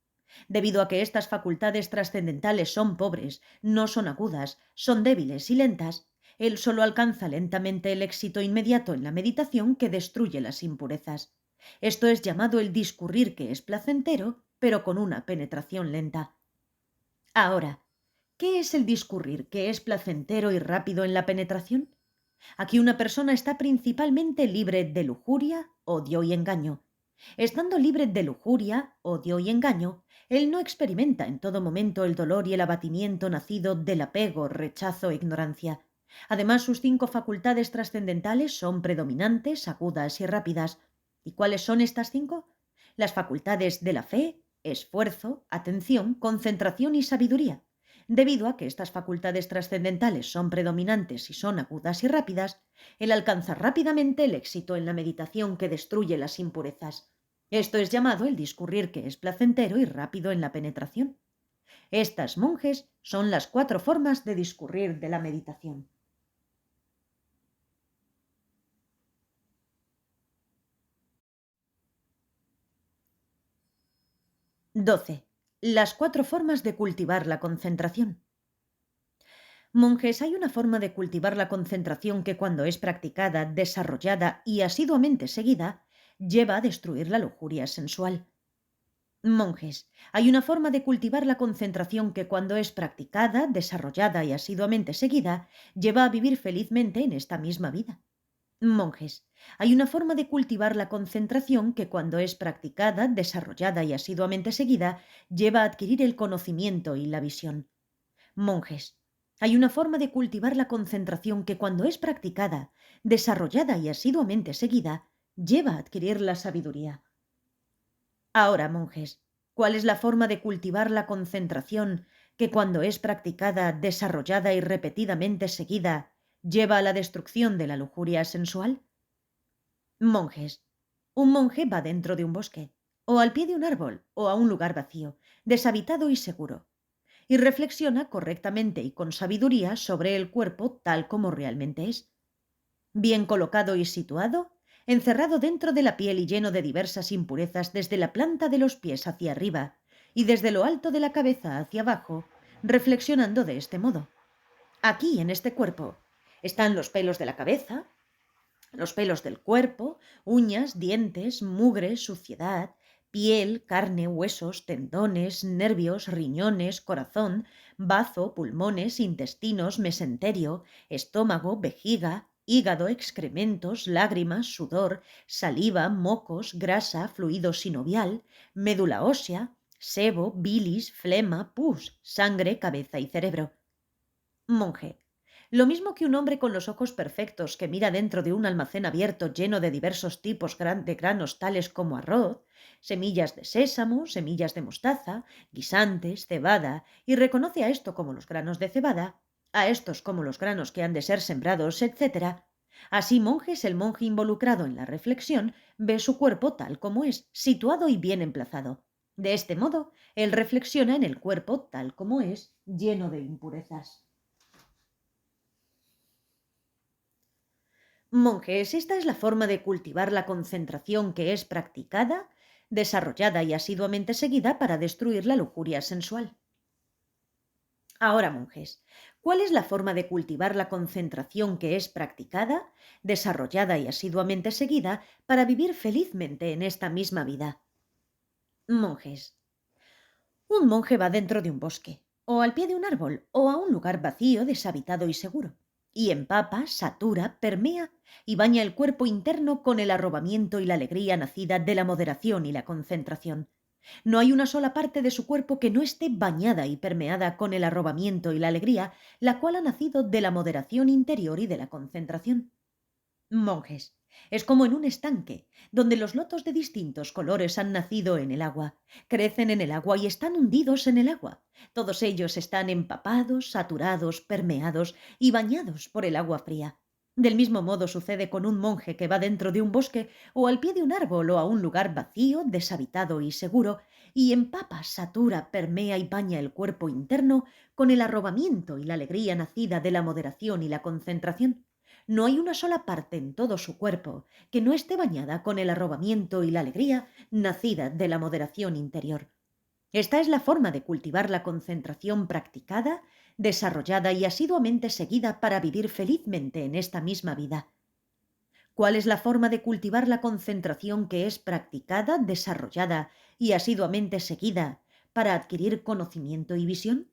Debido a que estas facultades trascendentales son pobres, no son agudas, son débiles y lentas, él solo alcanza lentamente el éxito inmediato en la meditación que destruye las impurezas. Esto es llamado el discurrir que es placentero, pero con una penetración lenta. Ahora, ¿qué es el discurrir que es placentero y rápido en la penetración? Aquí una persona está principalmente libre de lujuria, odio y engaño. Estando libre de lujuria, odio y engaño, él no experimenta en todo momento el dolor y el abatimiento nacido del apego, rechazo e ignorancia. Además, sus cinco facultades trascendentales son predominantes, agudas y rápidas. ¿Y cuáles son estas cinco? Las facultades de la fe, esfuerzo, atención, concentración y sabiduría. Debido a que estas facultades trascendentales son predominantes y son agudas y rápidas, él alcanza rápidamente el éxito en la meditación que destruye las impurezas. Esto es llamado el discurrir que es placentero y rápido en la penetración. Estas, monjes, son las 4 formas de discurrir de la meditación. 12. Las 4 formas de cultivar la concentración. Monjes, hay una forma de cultivar la concentración que cuando es practicada, desarrollada y asiduamente seguida, lleva a destruir la lujuria sensual. Monjes, hay una forma de cultivar la concentración que cuando es practicada, desarrollada y asiduamente seguida, lleva a vivir felizmente en esta misma vida. Monjes, hay una forma de cultivar la concentración que cuando es practicada, desarrollada y asiduamente seguida, lleva a adquirir el conocimiento y la visión. Monjes, hay una forma de cultivar la concentración que cuando es practicada, desarrollada y asiduamente seguida, lleva a adquirir la sabiduría. Ahora, monjes, ¿cuál es la forma de cultivar la concentración que cuando es practicada, desarrollada y repetidamente seguida, lleva a la destrucción de la lujuria sensual? Monjes. Un monje va dentro de un bosque, o al pie de un árbol, o a un lugar vacío, deshabitado y seguro, y reflexiona correctamente y con sabiduría sobre el cuerpo tal como realmente es. Bien colocado y situado, encerrado dentro de la piel y lleno de diversas impurezas desde la planta de los pies hacia arriba y desde lo alto de la cabeza hacia abajo, reflexionando de este modo. Aquí, en este cuerpo, están los pelos de la cabeza, los pelos del cuerpo, uñas, dientes, mugre, suciedad, piel, carne, huesos, tendones, nervios, riñones, corazón, bazo, pulmones, intestinos, mesenterio, estómago, vejiga, hígado, excrementos, lágrimas, sudor, saliva, mocos, grasa, fluido sinovial, médula ósea, sebo, bilis, flema, pus, sangre, cabeza y cerebro. Monje. Lo mismo que un hombre con los ojos perfectos que mira dentro de un almacén abierto lleno de diversos tipos de granos tales como arroz, semillas de sésamo, semillas de mostaza, guisantes, cebada, y reconoce a esto como los granos de cebada, a estos como los granos que han de ser sembrados, etc. Así, monjes, el monje involucrado en la reflexión ve su cuerpo tal como es, situado y bien emplazado. De este modo, él reflexiona en el cuerpo tal como es, lleno de impurezas. Monjes, esta es la forma de cultivar la concentración que es practicada, desarrollada y asiduamente seguida para destruir la lujuria sensual. Ahora, monjes, ¿cuál es la forma de cultivar la concentración que es practicada, desarrollada y asiduamente seguida para vivir felizmente en esta misma vida? Monjes, un monje va dentro de un bosque, o al pie de un árbol, o a un lugar vacío, deshabitado y seguro, y empapa, satura, permea y baña el cuerpo interno con el arrobamiento y la alegría nacida de la moderación y la concentración. No hay una sola parte de su cuerpo que no esté bañada y permeada con el arrobamiento y la alegría, la cual ha nacido de la moderación interior y de la concentración. Monjes. Es como en un estanque, donde los lotos de distintos colores han nacido en el agua, crecen en el agua y están hundidos en el agua. Todos ellos están empapados, saturados, permeados y bañados por el agua fría. Del mismo modo sucede con un monje que va dentro de un bosque o al pie de un árbol o a un lugar vacío, deshabitado y seguro, y empapa, satura, permea y baña el cuerpo interno con el arrobamiento y la alegría nacida de la moderación y la concentración. No hay una sola parte en todo su cuerpo que no esté bañada con el arrobamiento y la alegría nacida de la moderación interior. Esta es la forma de cultivar la concentración practicada, desarrollada y asiduamente seguida para vivir felizmente en esta misma vida. ¿Cuál es la forma de cultivar la concentración que es practicada, desarrollada y asiduamente seguida para adquirir conocimiento y visión?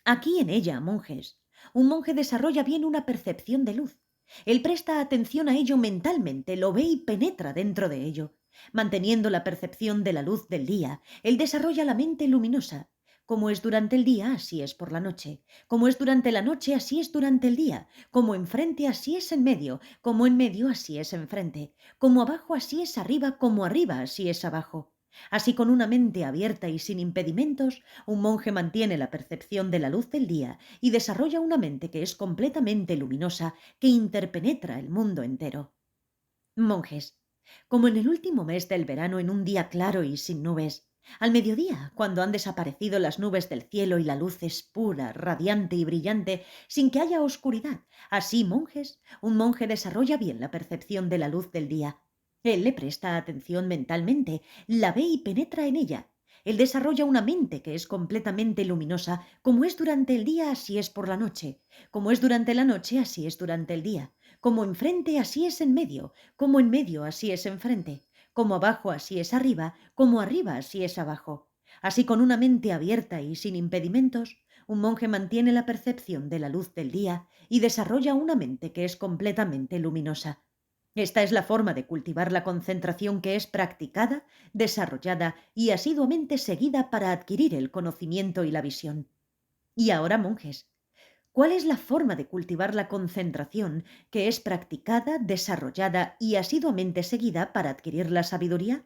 Aquí en ella, monjes, un monje desarrolla bien una percepción de luz. Él presta atención a ello mentalmente, lo ve y penetra dentro de ello. Manteniendo la percepción de la luz del día, él desarrolla la mente luminosa. Como es durante el día, así es por la noche. Como es durante la noche, así es durante el día. Como enfrente, así es en medio. Como en medio, así es enfrente. Como abajo, así es arriba. Como arriba, así es abajo. Así, con una mente abierta y sin impedimentos, un monje mantiene la percepción de la luz del día y desarrolla una mente que es completamente luminosa, que interpenetra el mundo entero. Monjes, como en el último mes del verano en un día claro y sin nubes, Al mediodía, cuando han desaparecido las nubes del cielo y la luz es pura, radiante y brillante, sin que haya oscuridad. Así, un monje desarrolla bien la percepción de la luz del día. Él le presta atención mentalmente, la ve y penetra en ella. Él desarrolla una mente que es completamente luminosa, como es durante el día, así es por la noche. Como es durante la noche, así es durante el día. Como enfrente, así es en medio. Como en medio, así es enfrente. Como abajo, así es arriba. Como arriba, así es abajo. Así, con una mente abierta y sin impedimentos, un monje mantiene la percepción de la luz del día y desarrolla una mente que es completamente luminosa. Esta es la forma de cultivar la concentración que es practicada, desarrollada y asiduamente seguida para adquirir el conocimiento y la visión. Y ahora, monjes, ¿cuál es la forma de cultivar la concentración que es practicada, desarrollada y asiduamente seguida para adquirir la sabiduría?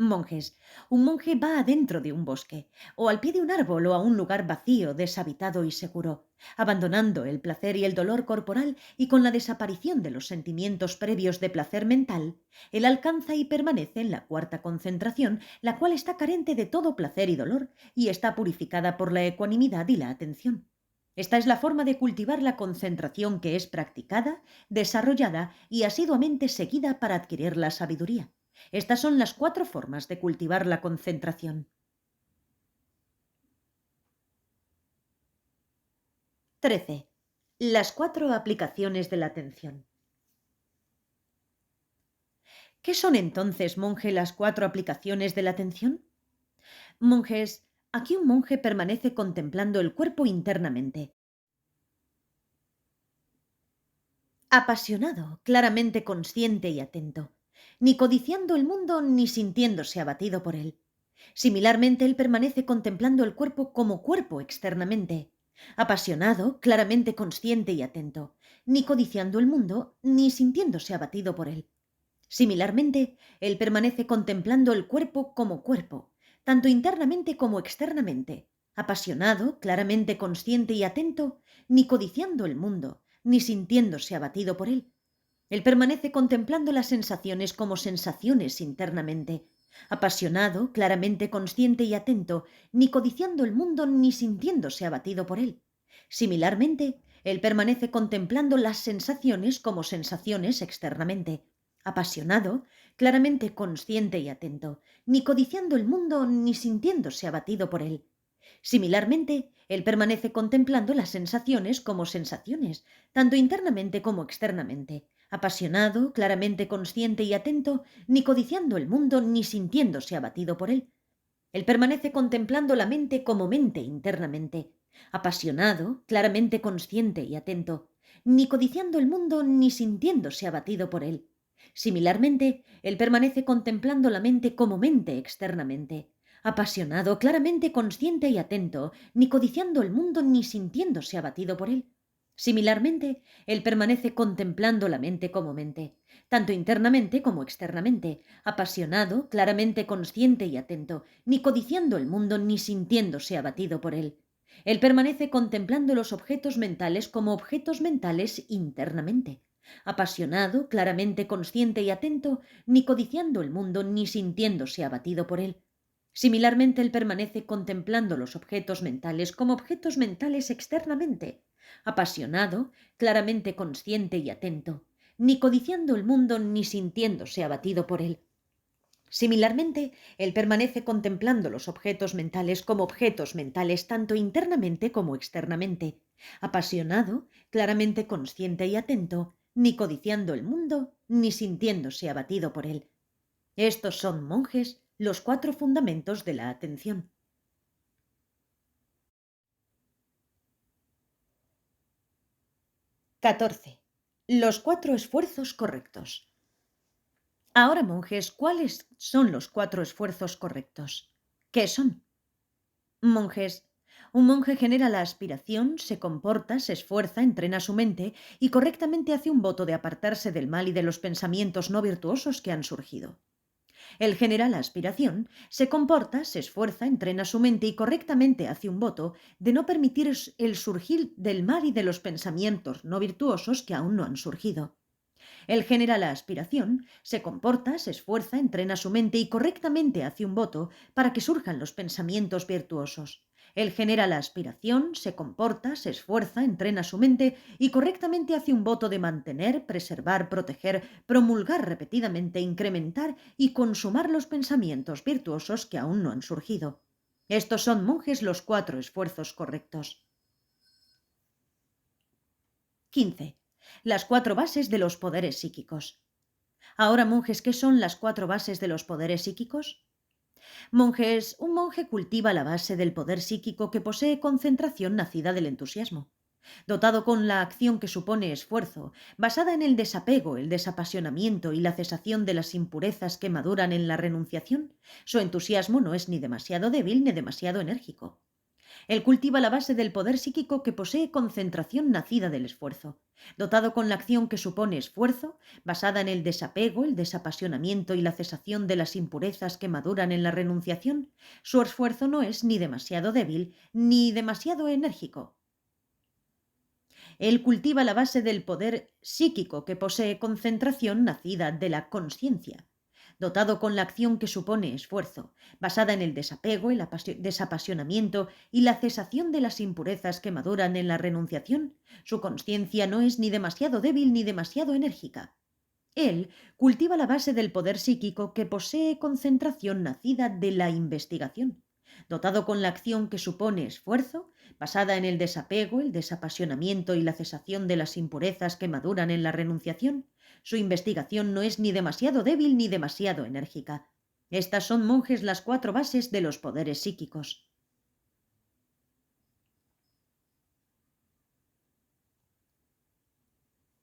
Monjes. Un monje va adentro de un bosque, o al pie de un árbol, o a un lugar vacío, deshabitado y seguro, abandonando el placer y el dolor corporal y con la desaparición de los sentimientos previos de placer mental. Él alcanza y permanece en la cuarta concentración, la cual está carente de todo placer y dolor y está purificada por la ecuanimidad y la atención. Esta es la forma de cultivar la concentración que es practicada, desarrollada y asiduamente seguida para adquirir la sabiduría. Estas son las 4 formas de cultivar la concentración. 13. Las 4 aplicaciones de la atención. ¿Qué son entonces, monje, las 4 aplicaciones de la atención? Monjes, aquí un monje permanece contemplando el cuerpo internamente, apasionado, claramente consciente y atento, ni codiciando el mundo ni sintiéndose abatido por él. Similarmente, él permanece contemplando el cuerpo externamente, apasionado, claramente consciente y atento, ni codiciando el mundo, ni sintiéndose abatido por él. Similarmente, él permanece contemplando el cuerpo, tanto internamente como externamente, apasionado, claramente consciente y atento, ni codiciando el mundo, ni sintiéndose abatido por él. Él permanece contemplando las sensaciones como sensaciones internamente, apasionado, claramente consciente y atento, ni codiciando el mundo ni sintiéndose abatido por él. Similarmente, él permanece contemplando las sensaciones como sensaciones externamente, apasionado, claramente consciente y atento, ni codiciando el mundo ni sintiéndose abatido por él. Similarmente, él permanece contemplando las sensaciones como sensaciones, tanto internamente como externamente, apasionado, claramente consciente y atento, ni codiciando el mundo ni sintiéndose abatido por él. Él permanece contemplando la mente como mente internamente, apasionado, claramente consciente y atento, ni codiciando el mundo ni sintiéndose abatido por él. Similarmente, él permanece contemplando la mente como mente externamente, apasionado, claramente consciente y atento, ni codiciando el mundo ni sintiéndose abatido por él. Similarmente, él permanece contemplando la mente como mente, tanto internamente como externamente, apasionado, claramente consciente y atento, ni codiciando el mundo ni sintiéndose abatido por él. Él permanece contemplando los objetos mentales como objetos mentales internamente, apasionado, claramente consciente y atento, ni codiciando el mundo ni sintiéndose abatido por él. Similarmente, él permanece contemplando los objetos mentales como objetos mentales externamente, apasionado, claramente consciente y atento, ni codiciando el mundo ni sintiéndose abatido por él. Similarmente, él permanece contemplando los objetos mentales como objetos mentales tanto internamente como externamente, apasionado, claramente consciente y atento, ni codiciando el mundo ni sintiéndose abatido por él. Estos son, monjes, los 4 fundamentos de la atención. 14. Los 4 esfuerzos correctos. Ahora, monjes, ¿cuáles son los 4 esfuerzos correctos? ¿Qué son? Monjes. Un monje genera la aspiración, se comporta, se esfuerza, entrena su mente y correctamente hace un voto de apartarse del mal y de los pensamientos no virtuosos que han surgido. Él genera la aspiración, se comporta, se esfuerza, entrena su mente y correctamente hace un voto de no permitir el surgir del mal y de los pensamientos no virtuosos que aún no han surgido. Él genera la aspiración, se comporta, se esfuerza, entrena su mente y correctamente hace un voto para que surjan los pensamientos virtuosos. Él genera la aspiración, se comporta, se esfuerza, entrena su mente y correctamente hace un voto de mantener, preservar, proteger, promulgar repetidamente, incrementar y consumar los pensamientos virtuosos que aún no han surgido. Estos son, monjes, los 4 esfuerzos correctos. 15. Las 4 bases de los poderes psíquicos. Ahora, monjes, ¿qué son las 4 bases de los poderes psíquicos? Monjes, un monje cultiva la base del poder psíquico que posee concentración nacida del entusiasmo, dotado con la acción que supone esfuerzo, basada en el desapego, el desapasionamiento y la cesación de las impurezas que maduran en la renunciación. Su entusiasmo no es ni demasiado débil ni demasiado enérgico. Él cultiva la base del poder psíquico que posee concentración nacida del esfuerzo, dotado con la acción que supone esfuerzo, basada en el desapego, el desapasionamiento y la cesación de las impurezas que maduran en la renunciación. Su esfuerzo no es ni demasiado débil ni demasiado enérgico. Él cultiva la base del poder psíquico que posee concentración nacida de la consciencia, dotado con la acción que supone esfuerzo, basada en el desapego, el desapasionamiento y la cesación de las impurezas que maduran en la renunciación. Su consciencia no es ni demasiado débil ni demasiado enérgica. Él cultiva la base del poder psíquico que posee concentración nacida de la investigación, dotado con la acción que supone esfuerzo, basada en el desapego, el desapasionamiento y la cesación de las impurezas que maduran en la renunciación. Su investigación no es ni demasiado débil ni demasiado enérgica. Estas son, monjes, las 4 bases de los poderes psíquicos.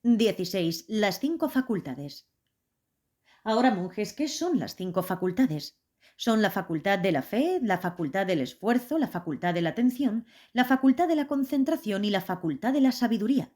16. Las 5 facultades. Ahora, monjes, ¿qué son las 5 facultades? Son la facultad de la fe, la facultad del esfuerzo, la facultad de la atención, la facultad de la concentración y la facultad de la sabiduría.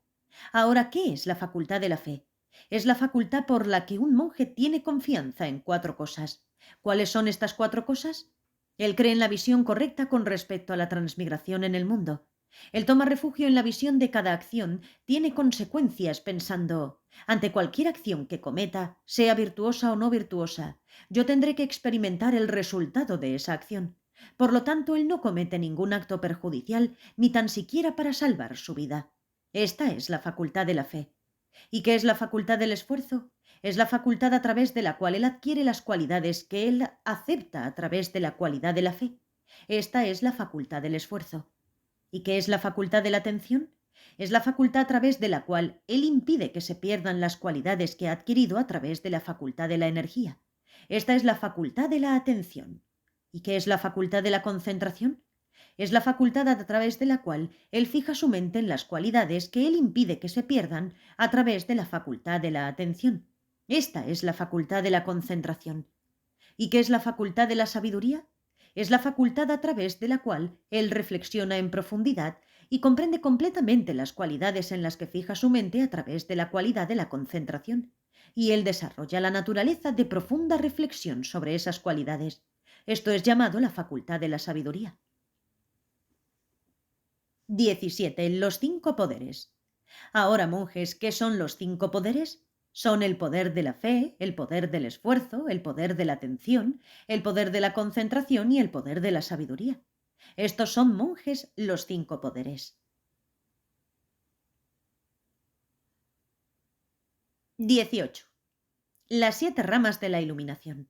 Ahora, ¿qué es la facultad de la fe? Es la facultad por la que un monje tiene confianza en 4 cosas. ¿Cuáles son estas 4 cosas? Él cree en la visión correcta con respecto a la transmigración en el mundo. Él toma refugio en la visión de cada acción, tiene consecuencias pensando, ante cualquier acción que cometa, sea virtuosa o no virtuosa, yo tendré que experimentar el resultado de esa acción. Por lo tanto, él no comete ningún acto perjudicial, ni tan siquiera para salvar su vida. Esta es la facultad de la fe. ¿Y qué es la facultad del esfuerzo? Es la facultad a través de la cual él adquiere las cualidades que él acepta a través de la cualidad de la fe. Esta es la facultad del esfuerzo. ¿Y qué es la facultad de la atención? Es la facultad a través de la cual él impide que se pierdan las cualidades que ha adquirido a través de la facultad de la energía. Esta es la facultad de la atención. ¿Y qué es la facultad de la concentración? Es la facultad a través de la cual él fija su mente en las cualidades que él impide que se pierdan a través de la facultad de la atención. Esta es la facultad de la concentración. ¿Y qué es la facultad de la sabiduría? Es la facultad a través de la cual él reflexiona en profundidad y comprende completamente las cualidades en las que fija su mente a través de la cualidad de la concentración. Y él desarrolla la naturaleza de profunda reflexión sobre esas cualidades. Esto es llamado la facultad de la sabiduría. 17. Los 5 poderes. Ahora, monjes, ¿qué son los 5 poderes? Son el poder de la fe, el poder del esfuerzo, el poder de la atención, el poder de la concentración y el poder de la sabiduría. Estos son, monjes, los 5 poderes. 18. Las 7 ramas de la iluminación.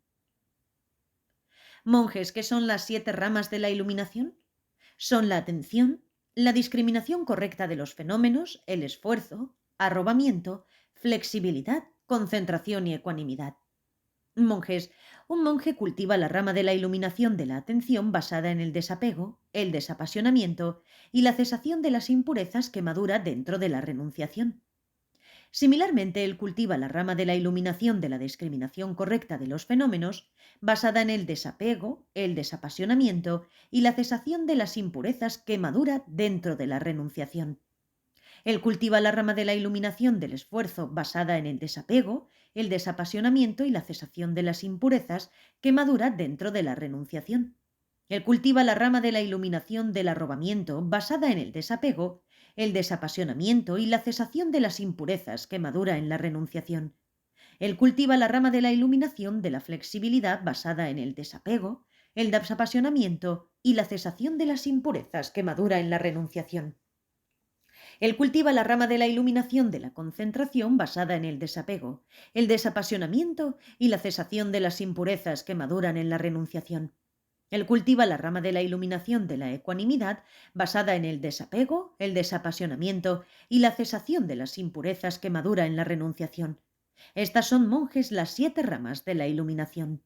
Monjes, ¿qué son las 7 ramas de la iluminación? Son la atención, la discriminación correcta de los fenómenos, el esfuerzo, arrobamiento, flexibilidad, concentración y ecuanimidad. Monjes, un monje cultiva la rama de la iluminación de la atención basada en el desapego, el desapasionamiento y la cesación de las impurezas que madura dentro de la renunciación. Similarmente, él cultiva la rama de la iluminación de la discriminación correcta de los fenómenos, basada en el desapego, el desapasionamiento y la cesación de las impurezas que madura dentro de la renunciación. Él cultiva la rama de la iluminación del esfuerzo, basada en el desapego, el desapasionamiento y la cesación de las impurezas que madura dentro de la renunciación. Él cultiva la rama de la iluminación del arrobamiento, basada en el desapego, el desapasionamiento y la cesación de las impurezas que madura en la renunciación. Él cultiva la rama de la iluminación de la flexibilidad basada en el desapego, el desapasionamiento y la cesación de las impurezas que madura en la renunciación. Él cultiva la rama de la iluminación de la concentración basada en el desapego, el desapasionamiento y la cesación de las impurezas que maduran en la renunciación. Él cultiva la rama de la iluminación de la ecuanimidad basada en el desapego, el desapasionamiento y la cesación de las impurezas que madura en la renunciación. Estas son, monjes, las 7 ramas de la iluminación.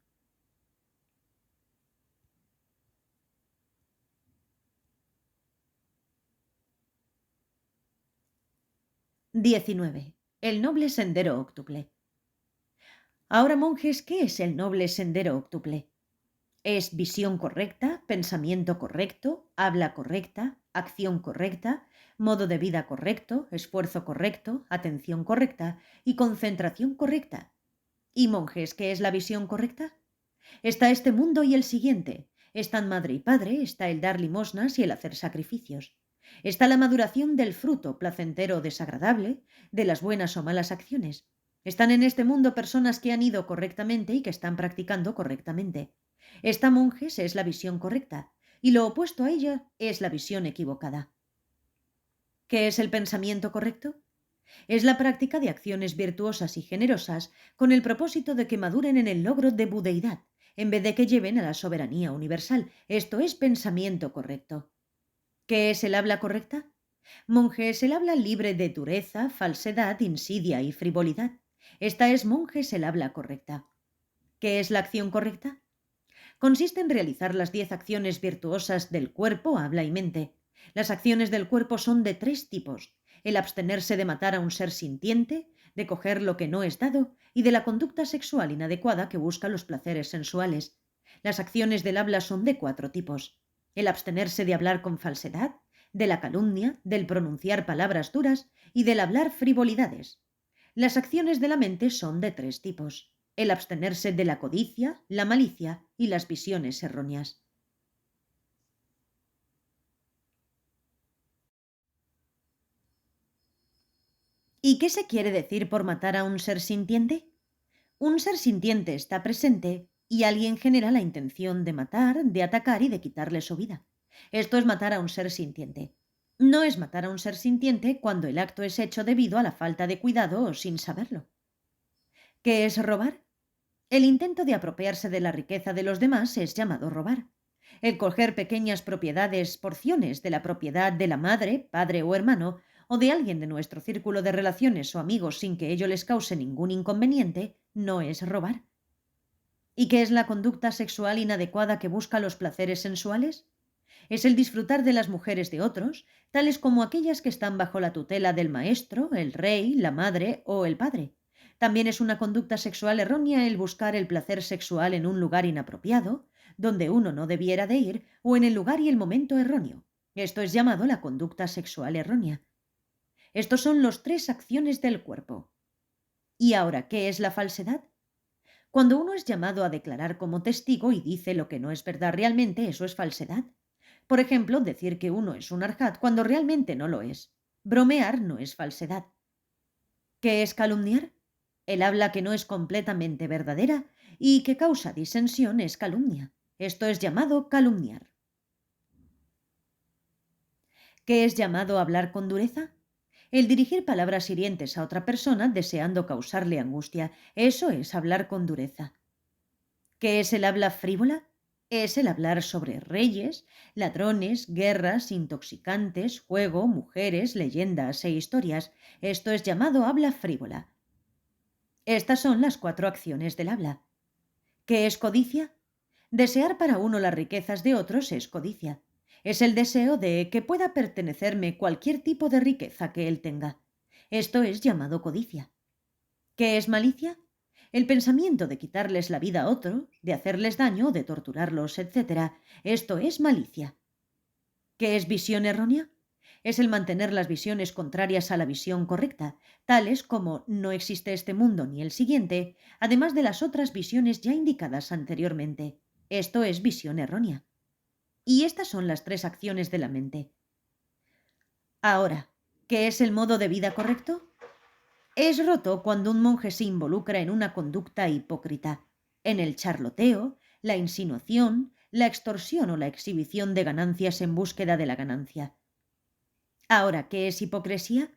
19. El noble sendero óctuple. Ahora, monjes, ¿qué es el noble sendero óctuple? Es visión correcta, pensamiento correcto, habla correcta, acción correcta, modo de vida correcto, esfuerzo correcto, atención correcta y concentración correcta. ¿Y, monjes, qué es la visión correcta? Está este mundo y el siguiente. Están madre y padre, está el dar limosnas y el hacer sacrificios. Está la maduración del fruto, placentero o desagradable, de las buenas o malas acciones. Están en este mundo personas que han ido correctamente y que están practicando correctamente. Esta, monjes, es la visión correcta, y lo opuesto a ella es la visión equivocada. ¿Qué es el pensamiento correcto? Es la práctica de acciones virtuosas y generosas con el propósito de que maduren en el logro de budeidad, en vez de que lleven a la soberanía universal. Esto es pensamiento correcto. ¿Qué es el habla correcta? Monjes, el habla libre de dureza, falsedad, insidia y frivolidad. Esta es, monjes, el habla correcta. ¿Qué es la acción correcta? Consiste en realizar las 10 acciones virtuosas del cuerpo, habla y mente. Las acciones del cuerpo son de 3 tipos: el abstenerse de matar a un ser sintiente, de coger lo que no es dado y de la conducta sexual inadecuada que busca los placeres sensuales. Las acciones del habla son de 4 tipos: el abstenerse de hablar con falsedad, de la calumnia, del pronunciar palabras duras y del hablar frivolidades. Las acciones de la mente son de 3 tipos: el abstenerse de la codicia, la malicia y las visiones erróneas. ¿Y qué se quiere decir por matar a un ser sintiente? Un ser sintiente está presente y alguien genera la intención de matar, de atacar y de quitarle su vida. Esto es matar a un ser sintiente. No es matar a un ser sintiente cuando el acto es hecho debido a la falta de cuidado o sin saberlo. ¿Qué es robar? El intento de apropiarse de la riqueza de los demás es llamado robar. El coger pequeñas propiedades, porciones de la propiedad de la madre, padre o hermano, o de alguien de nuestro círculo de relaciones o amigos sin que ello les cause ningún inconveniente, no es robar. ¿Y qué es la conducta sexual inadecuada que busca los placeres sensuales? Es el disfrutar de las mujeres de otros, tales como aquellas que están bajo la tutela del maestro, el rey, la madre o el padre. También es una conducta sexual errónea el buscar el placer sexual en un lugar inapropiado, donde uno no debiera de ir, o en el lugar y el momento erróneo. Esto es llamado la conducta sexual errónea. Estos son los 3 acciones del cuerpo. ¿Y ahora qué es la falsedad? Cuando uno es llamado a declarar como testigo y dice lo que no es verdad realmente, eso es falsedad. Por ejemplo, decir que uno es un arhat cuando realmente no lo es. Bromear no es falsedad. ¿Qué es calumniar? El habla que no es completamente verdadera y que causa disensión es calumnia. Esto es llamado calumniar. ¿Qué es llamado hablar con dureza? El dirigir palabras hirientes a otra persona deseando causarle angustia. Eso es hablar con dureza. ¿Qué es el habla frívola? Es el hablar sobre reyes, ladrones, guerras, intoxicantes, juego, mujeres, leyendas e historias. Esto es llamado habla frívola. Estas son las 4 acciones del habla. ¿Qué es codicia? Desear para uno las riquezas de otros es codicia. Es el deseo de que pueda pertenecerme cualquier tipo de riqueza que él tenga. Esto es llamado codicia. ¿Qué es malicia? El pensamiento de quitarles la vida a otros, de hacerles daño, de torturarlos, etc. Esto es malicia. ¿Qué es visión errónea? Es el mantener las visiones contrarias a la visión correcta, tales como no existe este mundo ni el siguiente, además de las otras visiones ya indicadas anteriormente. Esto es visión errónea. Y estas son las 3 acciones de la mente. Ahora, ¿qué es el modo de vida correcto? Es roto cuando un monje se involucra en una conducta hipócrita, en el charloteo, la insinuación, la extorsión o la exhibición de ganancias en búsqueda de la ganancia. Ahora, ¿qué es hipocresía?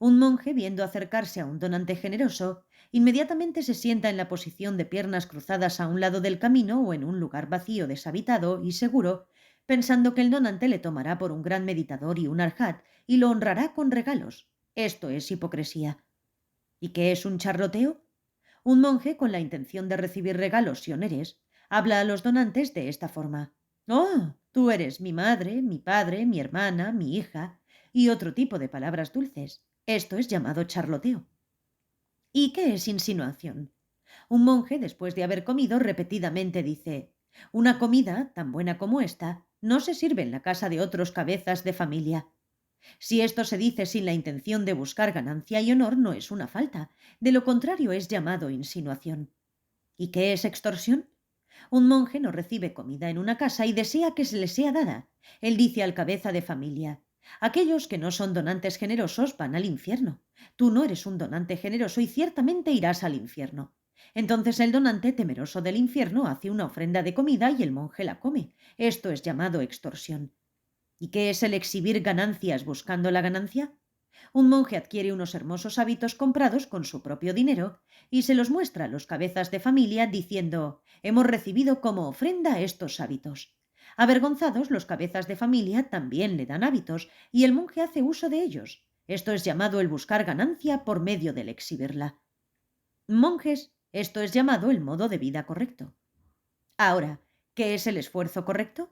Un monje, viendo acercarse a un donante generoso, inmediatamente se sienta en la posición de piernas cruzadas a un lado del camino o en un lugar vacío, deshabitado y seguro, pensando que el donante le tomará por un gran meditador y un arhat y lo honrará con regalos. Esto es hipocresía. ¿Y qué es un charloteo? Un monje, con la intención de recibir regalos y honores, habla a los donantes de esta forma. Oh, tú eres mi madre, mi padre, mi hermana, mi hija, y otro tipo de palabras dulces. Esto es llamado charloteo. ¿Y qué es insinuación? Un monje, después de haber comido, repetidamente dice: una comida, tan buena como esta, no se sirve en la casa de otros cabezas de familia. Si esto se dice sin la intención de buscar ganancia y honor, no es una falta. De lo contrario, es llamado insinuación. ¿Y qué es extorsión? Un monje no recibe comida en una casa y desea que se le sea dada. Él dice al cabeza de familia: aquellos que no son donantes generosos van al infierno. Tú no eres un donante generoso y ciertamente irás al infierno. Entonces el donante, temeroso del infierno, hace una ofrenda de comida y el monje la come. Esto es llamado extorsión. ¿Y qué es el exhibir ganancias buscando la ganancia? Un monje adquiere unos hermosos hábitos comprados con su propio dinero y se los muestra a los cabezas de familia diciendo: hemos recibido como ofrenda estos hábitos. Avergonzados, los cabezas de familia también le dan hábitos y el monje hace uso de ellos. Esto es llamado el buscar ganancia por medio del exhibirla. Monjes, esto es llamado el modo de vida correcto. Ahora, ¿qué es el esfuerzo correcto?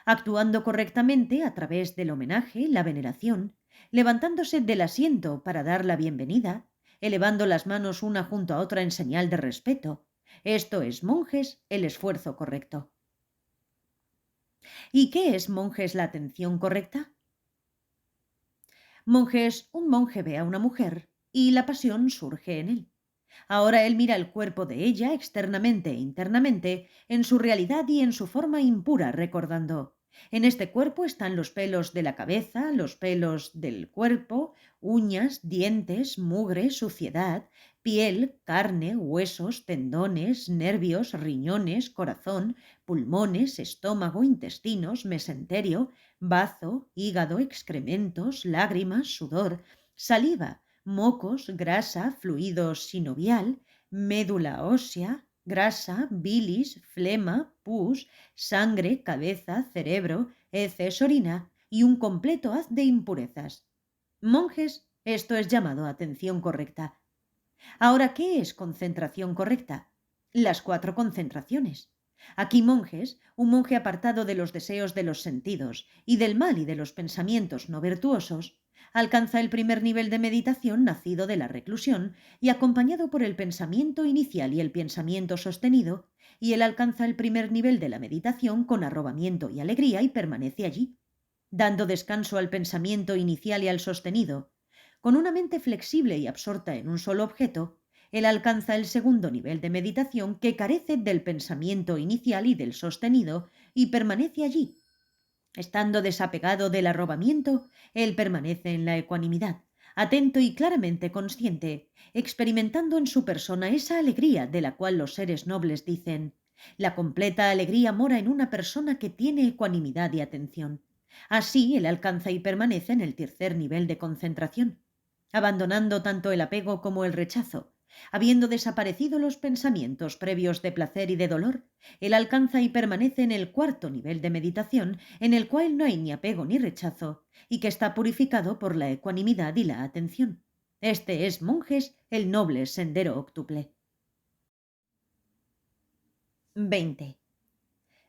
Actuando correctamente a través del homenaje, la veneración, levantándose del asiento para dar la bienvenida, elevando las manos una junto a otra en señal de respeto. Esto es, monjes, el esfuerzo correcto. ¿Y qué es, monjes, la atención correcta? Monjes, un monje ve a una mujer y la pasión surge en él. Ahora él mira el cuerpo de ella externamente e internamente, en su realidad y en su forma impura, recordando: en este cuerpo están los pelos de la cabeza, los pelos del cuerpo, uñas, dientes, mugre, suciedad, piel, carne, huesos, tendones, nervios, riñones, corazón, pulmones, estómago, intestinos, mesenterio, bazo, hígado, excrementos, lágrimas, sudor, saliva, mocos, grasa, fluido sinovial, médula ósea, grasa, bilis, flema, pus, sangre, cabeza, cerebro, heces, orina y un completo haz de impurezas. Monjes, esto es llamado atención correcta. Ahora, ¿qué es concentración correcta? Las 4 concentraciones. Aquí, monjes, un monje apartado de los deseos de los sentidos y del mal y de los pensamientos no virtuosos, alcanza el primer nivel de meditación nacido de la reclusión y acompañado por el pensamiento inicial y el pensamiento sostenido, y él alcanza el primer nivel de la meditación con arrobamiento y alegría y permanece allí, dando descanso al pensamiento inicial y al sostenido. Con una mente flexible y absorta en un solo objeto, él alcanza el segundo nivel de meditación que carece del pensamiento inicial y del sostenido y permanece allí. Estando desapegado del arrobamiento, él permanece en la ecuanimidad, atento y claramente consciente, experimentando en su persona esa alegría de la cual los seres nobles dicen: la completa alegría mora en una persona que tiene ecuanimidad y atención. Así, él alcanza y permanece en el tercer nivel de concentración, abandonando tanto el apego como el rechazo. Habiendo desaparecido los pensamientos previos de placer y de dolor, él alcanza y permanece en el cuarto nivel de meditación, en el cual no hay ni apego ni rechazo, y que está purificado por la ecuanimidad y la atención. Este es, monjes, el noble sendero octuple. 20.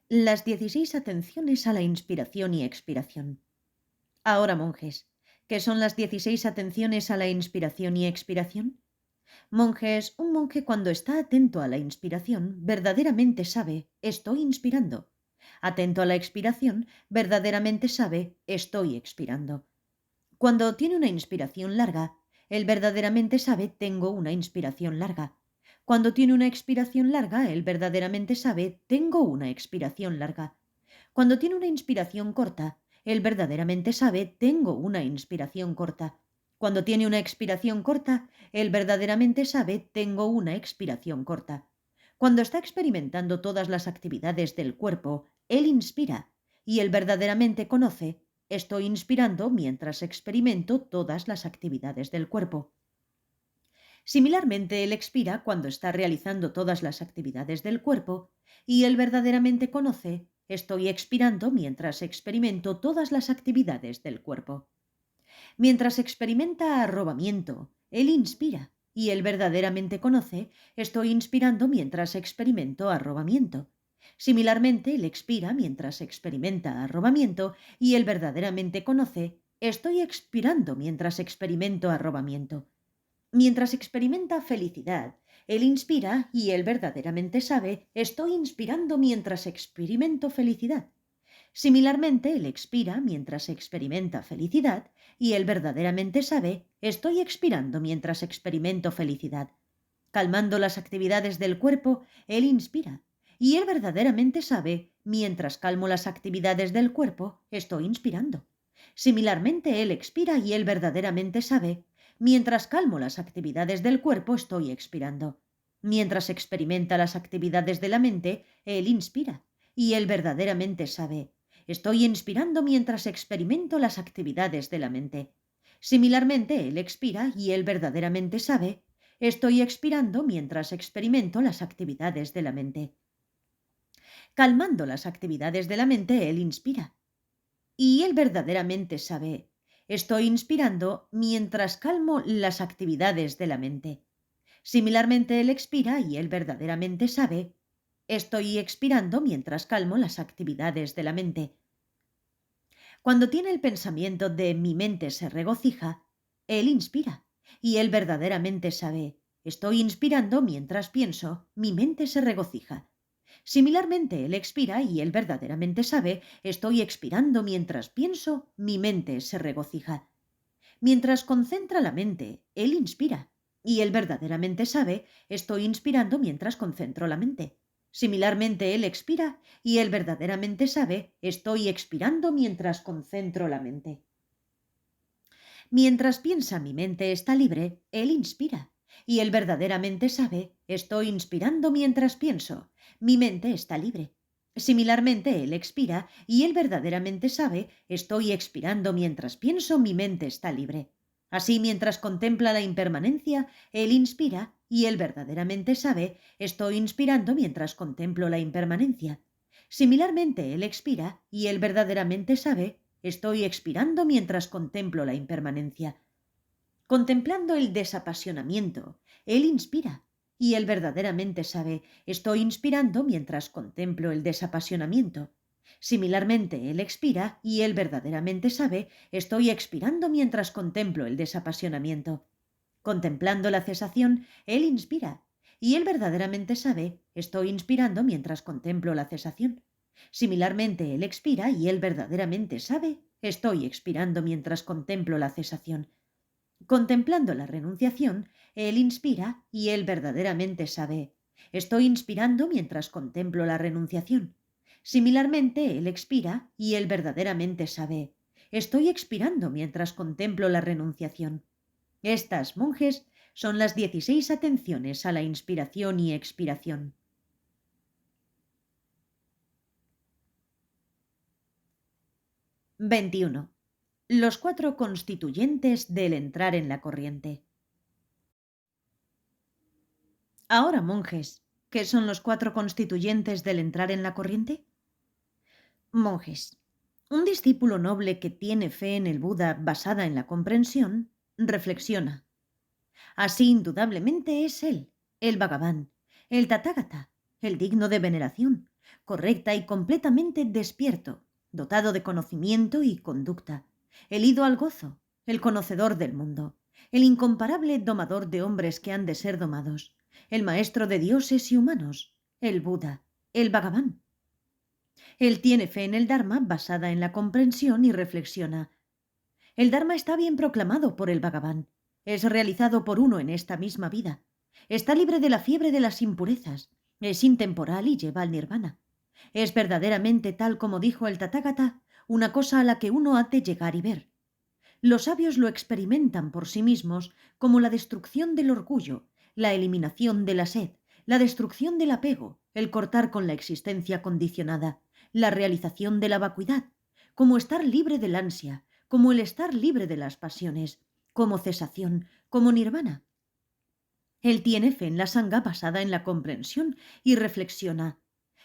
Las 16 atenciones a la inspiración y expiración. Ahora, monjes, ¿qué son las 16 atenciones a la inspiración y expiración? Monjes, un monje cuando está atento a la inspiración, verdaderamente sabe: estoy inspirando. Atento a la expiración, verdaderamente sabe: estoy expirando. Cuando tiene una inspiración larga, él verdaderamente sabe: tengo una inspiración larga. Cuando tiene una expiración larga, él verdaderamente sabe: tengo una expiración larga. Cuando tiene una inspiración corta, él verdaderamente sabe: tengo una inspiración corta. Cuando tiene una expiración corta, él verdaderamente sabe tengo una expiración corta. Cuando está experimentando todas las actividades del cuerpo, él inspira y él verdaderamente conoce estoy inspirando mientras experimento todas las actividades del cuerpo. Similarmente, él expira cuando está realizando todas las actividades del cuerpo y él verdaderamente conoce estoy expirando mientras experimento todas las actividades del cuerpo. Mientras experimenta arrobamiento, él inspira y él verdaderamente conoce estoy inspirando mientras experimento arrobamiento. Similarmente, él expira mientras experimenta arrobamiento y él verdaderamente conoce estoy expirando mientras experimento arrobamiento. Mientras experimenta felicidad, él inspira y él verdaderamente sabe estoy inspirando mientras experimento felicidad. Similarmente, él expira mientras experimenta felicidad y él verdaderamente sabe, estoy expirando mientras experimento felicidad. Calmando las actividades del cuerpo, él inspira y él verdaderamente sabe, mientras calmo las actividades del cuerpo, estoy inspirando. Similarmente, él expira y él verdaderamente sabe, mientras calmo las actividades del cuerpo, estoy expirando. Mientras experimenta las actividades de la mente, él inspira y él verdaderamente sabe, estoy inspirando mientras experimento las actividades de la mente. Similarmente, él expira y él verdaderamente sabe, estoy expirando mientras experimento las actividades de la mente. Calmando las actividades de la mente, él inspira. Y él verdaderamente sabe, estoy inspirando mientras calmo las actividades de la mente. Similarmente, él expira y él verdaderamente sabe, estoy expirando mientras calmo las actividades de la mente. Cuando tiene el pensamiento de mi mente se regocija, él inspira y él verdaderamente sabe, estoy inspirando mientras pienso, mi mente se regocija. Similarmente, él expira y él verdaderamente sabe, estoy expirando mientras pienso, mi mente se regocija. Mientras concentra la mente, él inspira y él verdaderamente sabe, estoy inspirando mientras concentro la mente. Similarmente, él expira y él verdaderamente sabe, estoy expirando mientras concentro la mente. Mientras piensa mi mente está libre, él inspira y él verdaderamente sabe, estoy inspirando mientras pienso, mi mente está libre. Similarmente, él expira y él verdaderamente sabe, estoy expirando mientras pienso, mi mente está libre. Así, mientras contempla la impermanencia, él inspira y él verdaderamente sabe, estoy inspirando mientras contemplo la impermanencia. Similarmente, él expira y él verdaderamente sabe, estoy expirando mientras contemplo la impermanencia. Contemplando el desapasionamiento, él inspira y él verdaderamente sabe, estoy inspirando mientras contemplo el desapasionamiento. Similarmente, él expira y él verdaderamente sabe, estoy expirando mientras contemplo el desapasionamiento. Contemplando la cesación, él inspira y él verdaderamente sabe, estoy inspirando mientras contemplo la cesación. Similarmente, él expira y él verdaderamente sabe, estoy expirando mientras contemplo la cesación. Contemplando la renunciación, él inspira y él verdaderamente sabe, estoy inspirando mientras contemplo la renunciación. Similarmente, él expira y él verdaderamente sabe, estoy expirando mientras contemplo la renunciación. Estas, monjes, son las 16 atenciones a la inspiración y expiración. 21. Los 4 constituyentes del entrar en la corriente. Ahora, monjes, ¿qué son los 4 constituyentes del entrar en la corriente? Monjes, un discípulo noble que tiene fe en el Buda basada en la comprensión, reflexiona. Así indudablemente es él, el Bhagavan, el Tathagata, el digno de veneración, correcta y completamente despierto, dotado de conocimiento y conducta, el ido al gozo, el conocedor del mundo, el incomparable domador de hombres que han de ser domados, el maestro de dioses y humanos, el Buda, el Bhagavan. Él tiene fe en el Dharma basada en la comprensión y reflexiona. El Dharma está bien proclamado por el Bhagavan. Es realizado por uno en esta misma vida. Está libre de la fiebre de las impurezas. Es intemporal y lleva al nirvana. Es verdaderamente tal como dijo el Tathagata, una cosa a la que uno ha de llegar y ver. Los sabios lo experimentan por sí mismos como la destrucción del orgullo, la eliminación de la sed, la destrucción del apego, el cortar con la existencia condicionada, la realización de la vacuidad, como estar libre del ansia, como el estar libre de las pasiones, como cesación, como nirvana. Él tiene fe en la sangha basada en la comprensión y reflexiona.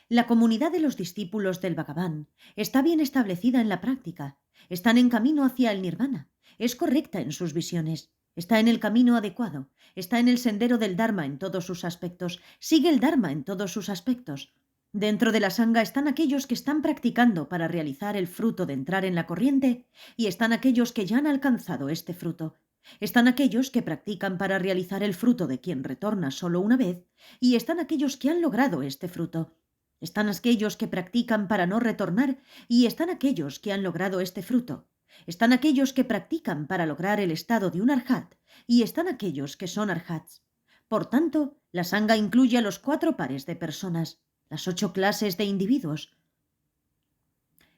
La comunidad de los discípulos del Bhagavan está bien establecida en la práctica, están en camino hacia el nirvana, es correcta en sus visiones, está en el camino adecuado, está en el sendero del Dharma en todos sus aspectos, sigue el Dharma en todos sus aspectos. Dentro de la sangha están aquellos que están practicando para realizar el fruto de entrar en la corriente y están aquellos que ya han alcanzado este fruto. Están aquellos que practican para realizar el fruto de quien retorna solo una vez y están aquellos que han logrado este fruto. Están aquellos que practican para no retornar y están aquellos que han logrado este fruto. Están aquellos que practican para lograr el estado de un arhat y están aquellos que son arhats. Por tanto, la sangha incluye a los 4 pares de personas, las 8 clases de individuos.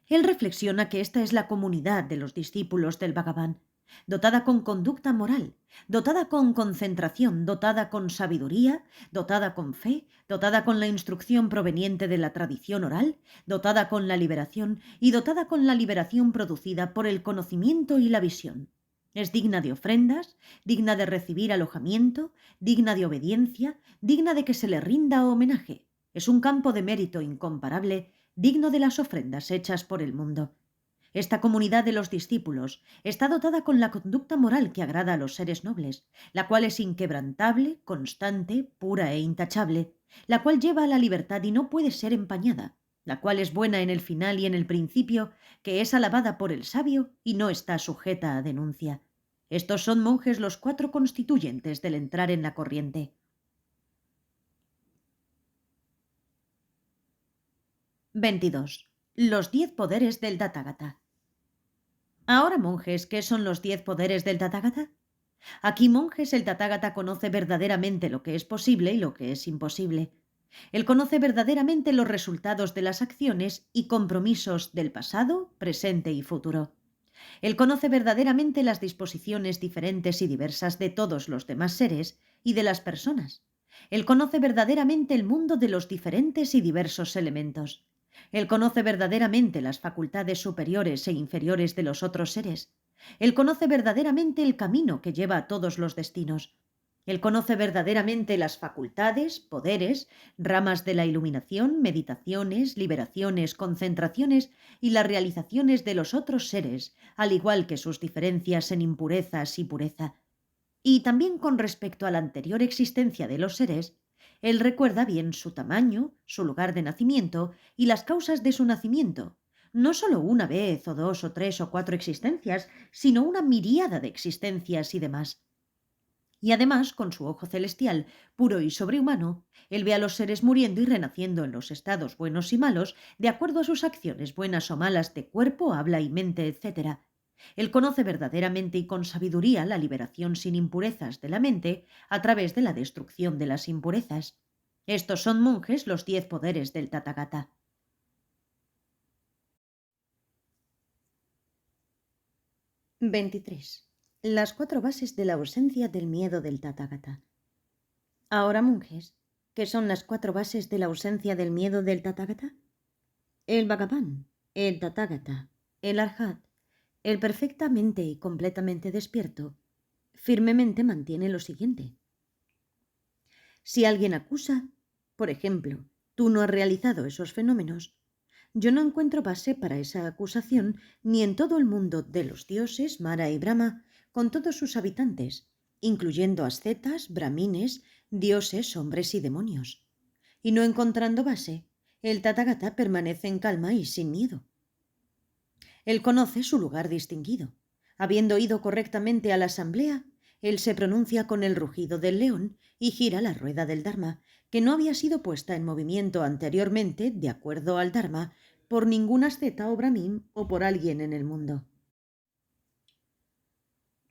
Él reflexiona que esta es la comunidad de los discípulos del Bhagavan, dotada con conducta moral, dotada con concentración, dotada con sabiduría, dotada con fe, dotada con la instrucción proveniente de la tradición oral, dotada con la liberación y dotada con la liberación producida por el conocimiento y la visión. Es digna de ofrendas, digna de recibir alojamiento, digna de obediencia, digna de que se le rinda homenaje. Es un campo de mérito incomparable, digno de las ofrendas hechas por el mundo. Esta comunidad de los discípulos está dotada con la conducta moral que agrada a los seres nobles, la cual es inquebrantable, constante, pura e intachable, la cual lleva a la libertad y no puede ser empañada, la cual es buena en el final y en el principio, que es alabada por el sabio y no está sujeta a denuncia. Estos son monjes los 4 constituyentes del entrar en la corriente. 22. Los 10 poderes del Tathagata. Ahora, monjes, ¿qué son los 10 poderes del Tathagata? Aquí, monjes, el Tathagata conoce verdaderamente lo que es posible y lo que es imposible. Él conoce verdaderamente los resultados de las acciones y compromisos del pasado, presente y futuro. Él conoce verdaderamente las disposiciones diferentes y diversas de todos los demás seres y de las personas. Él conoce verdaderamente el mundo de los diferentes y diversos elementos. Él conoce verdaderamente las facultades superiores e inferiores de los otros seres. Él conoce verdaderamente el camino que lleva a todos los destinos. Él conoce verdaderamente las facultades, poderes, ramas de la iluminación, meditaciones, liberaciones, concentraciones y las realizaciones de los otros seres, al igual que sus diferencias en impurezas y pureza. Y también con respecto a la anterior existencia de los seres, él recuerda bien su tamaño, su lugar de nacimiento y las causas de su nacimiento, no solo una vez o 2 o 3 o 4 existencias, sino una miríada de existencias y demás. Y además, con su ojo celestial, puro y sobrehumano, él ve a los seres muriendo y renaciendo en los estados buenos y malos, de acuerdo a sus acciones buenas o malas de cuerpo, habla y mente, etc. Él conoce verdaderamente y con sabiduría la liberación sin impurezas de la mente a través de la destrucción de las impurezas. Estos son, monjes, los 10 poderes del Tathagata. 23. Las 4 bases de la ausencia del miedo del Tathagata. Ahora, monjes, ¿qué son las 4 bases de la ausencia del miedo del Tathagata? El Bhagavan, el Tathagata, el Arhat, el perfectamente y completamente despierto, firmemente mantiene lo siguiente. Si alguien acusa, por ejemplo, tú no has realizado esos fenómenos, yo no encuentro base para esa acusación ni en todo el mundo de los dioses, Mara y Brahma, con todos sus habitantes, incluyendo ascetas, brahmines, dioses, hombres y demonios. Y no encontrando base, el Tathagata permanece en calma y sin miedo. Él conoce su lugar distinguido. Habiendo ido correctamente a la asamblea, él se pronuncia con el rugido del león y gira la rueda del Dharma, que no había sido puesta en movimiento anteriormente, de acuerdo al Dharma, por ningún asceta o brahmin o por alguien en el mundo.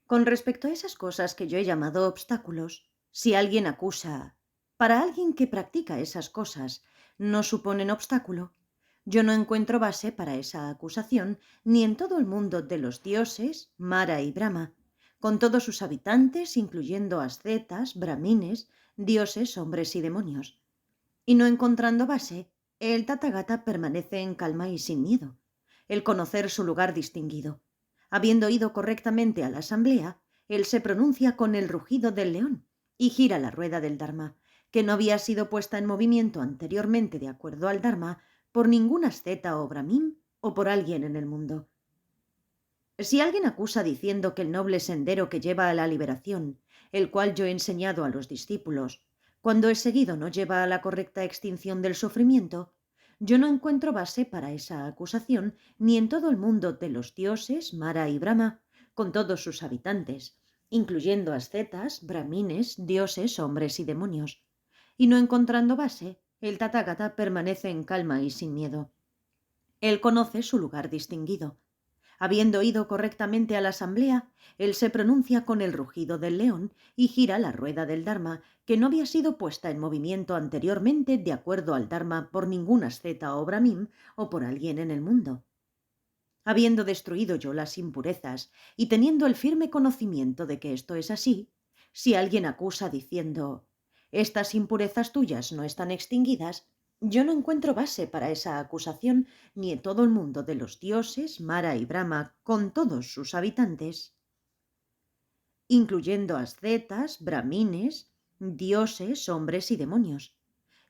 Con respecto a esas cosas que yo he llamado obstáculos, si alguien acusa, para alguien que practica esas cosas, no suponen obstáculo, Yo no encuentro base para esa acusación ni en todo el mundo de los dioses, Mara y Brahma, con todos sus habitantes, incluyendo ascetas, brahmines, dioses, hombres y demonios. Y no encontrando base, el Tathagata permanece en calma y sin miedo, el conocer su lugar distinguido. Habiendo ido correctamente a la asamblea, él se pronuncia con el rugido del león y gira la rueda del Dharma, que no había sido puesta en movimiento anteriormente de acuerdo al Dharma por ningún asceta o brahmin o por alguien en el mundo. Si alguien acusa diciendo que el noble sendero que lleva a la liberación, el cual yo he enseñado a los discípulos, cuando es seguido no lleva a la correcta extinción del sufrimiento, yo no encuentro base para esa acusación ni en todo el mundo de los dioses, Mara y Brahma, con todos sus habitantes, incluyendo ascetas, brahmines, dioses, hombres y demonios. Y no encontrando base, el Tathagata permanece en calma y sin miedo. Él conoce su lugar distinguido. Habiendo ido correctamente a la asamblea, él se pronuncia con el rugido del león y gira la rueda del Dharma, que no había sido puesta en movimiento anteriormente de acuerdo al Dharma por ningún asceta o brahmin o por alguien en el mundo. Habiendo destruido yo las impurezas y teniendo el firme conocimiento de que esto es así, si alguien acusa diciendo «estas impurezas tuyas no están extinguidas», yo no encuentro base para esa acusación ni en todo el mundo de los dioses, Mara y Brahma, con todos sus habitantes, incluyendo ascetas, brahmines, dioses, hombres y demonios.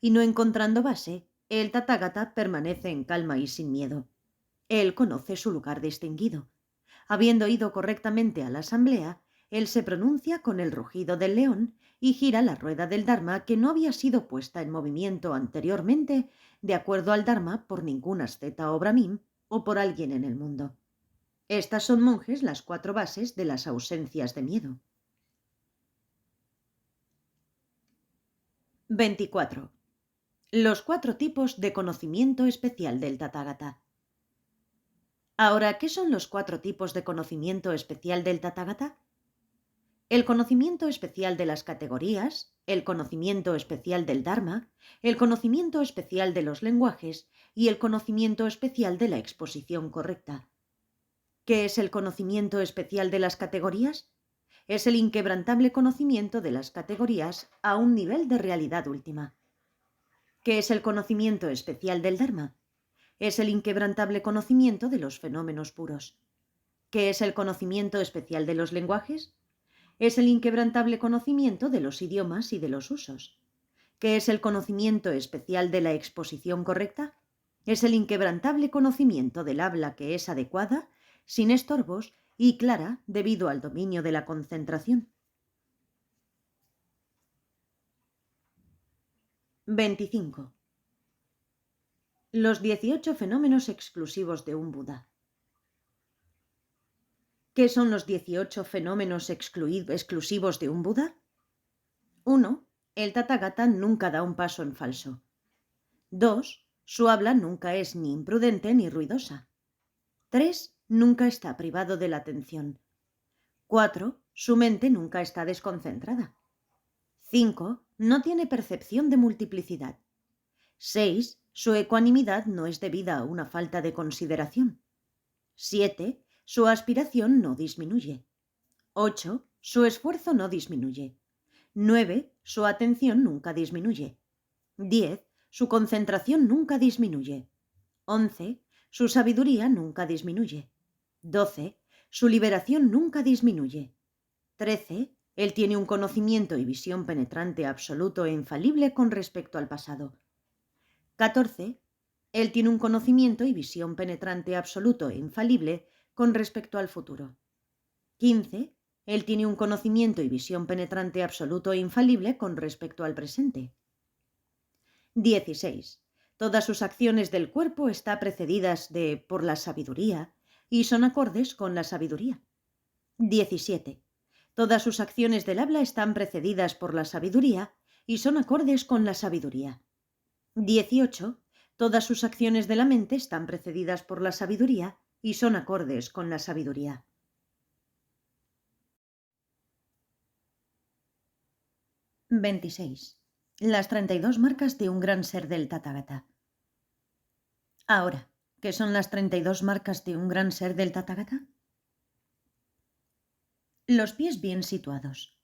Y no encontrando base, el Tathagata permanece en calma y sin miedo. Él conoce su lugar distinguido. Habiendo ido correctamente a la asamblea, él se pronuncia con el rugido del león y gira la rueda del Dharma que no había sido puesta en movimiento anteriormente de acuerdo al Dharma por ningún asceta o brahmin o por alguien en el mundo. Estas son, monjes, las 4 bases de las ausencias de miedo. 24. Los 4 tipos de conocimiento especial del Tathagata. Ahora, ¿qué son los 4 tipos de conocimiento especial del Tathagata? El conocimiento especial de las categorías, el conocimiento especial del Dharma, el conocimiento especial de los lenguajes y el conocimiento especial de la exposición correcta. ¿Qué es el conocimiento especial de las categorías? Es el inquebrantable conocimiento de las categorías a un nivel de realidad última. ¿Qué es el conocimiento especial del Dharma? Es el inquebrantable conocimiento de los fenómenos puros. ¿Qué es el conocimiento especial de los lenguajes? Es el inquebrantable conocimiento de los idiomas y de los usos. ¿Qué es el conocimiento especial de la exposición correcta? Es el inquebrantable conocimiento del habla que es adecuada, sin estorbos y clara debido al dominio de la concentración. 25. Los 18 fenómenos exclusivos de un Buda. ¿Qué son los 18 fenómenos exclusivos de un Buda? 1. El Tathagata nunca da un paso en falso. 2. Su habla nunca es ni imprudente ni ruidosa. 3. Nunca está privado de la atención. 4. Su mente nunca está desconcentrada. 5. No tiene percepción de multiplicidad. 6. Su ecuanimidad no es debida a una falta de consideración. 7. Su aspiración no disminuye. 8. Su esfuerzo no disminuye. 9. Su atención nunca disminuye. 10. Su concentración nunca disminuye. 11. Su sabiduría nunca disminuye. 12. Su liberación nunca disminuye. 13. Él tiene un conocimiento y visión penetrante absoluto e infalible con respecto al pasado. 14. Él tiene un conocimiento y visión penetrante absoluto e infalible con respecto al futuro. 15. Él tiene un conocimiento y visión penetrante absoluto e infalible con respecto al presente. 16. Todas sus acciones del cuerpo están precedidas por la sabiduría y son acordes con la sabiduría. 17. Todas sus acciones del habla están precedidas por la sabiduría y son acordes con la sabiduría. 18. Todas sus acciones de la mente están precedidas por la sabiduría y son acordes con la sabiduría. 26. Las 32 marcas de un gran ser del Tathagata. Ahora, ¿qué son las 32 marcas de un gran ser del Tathagata? Los pies bien situados.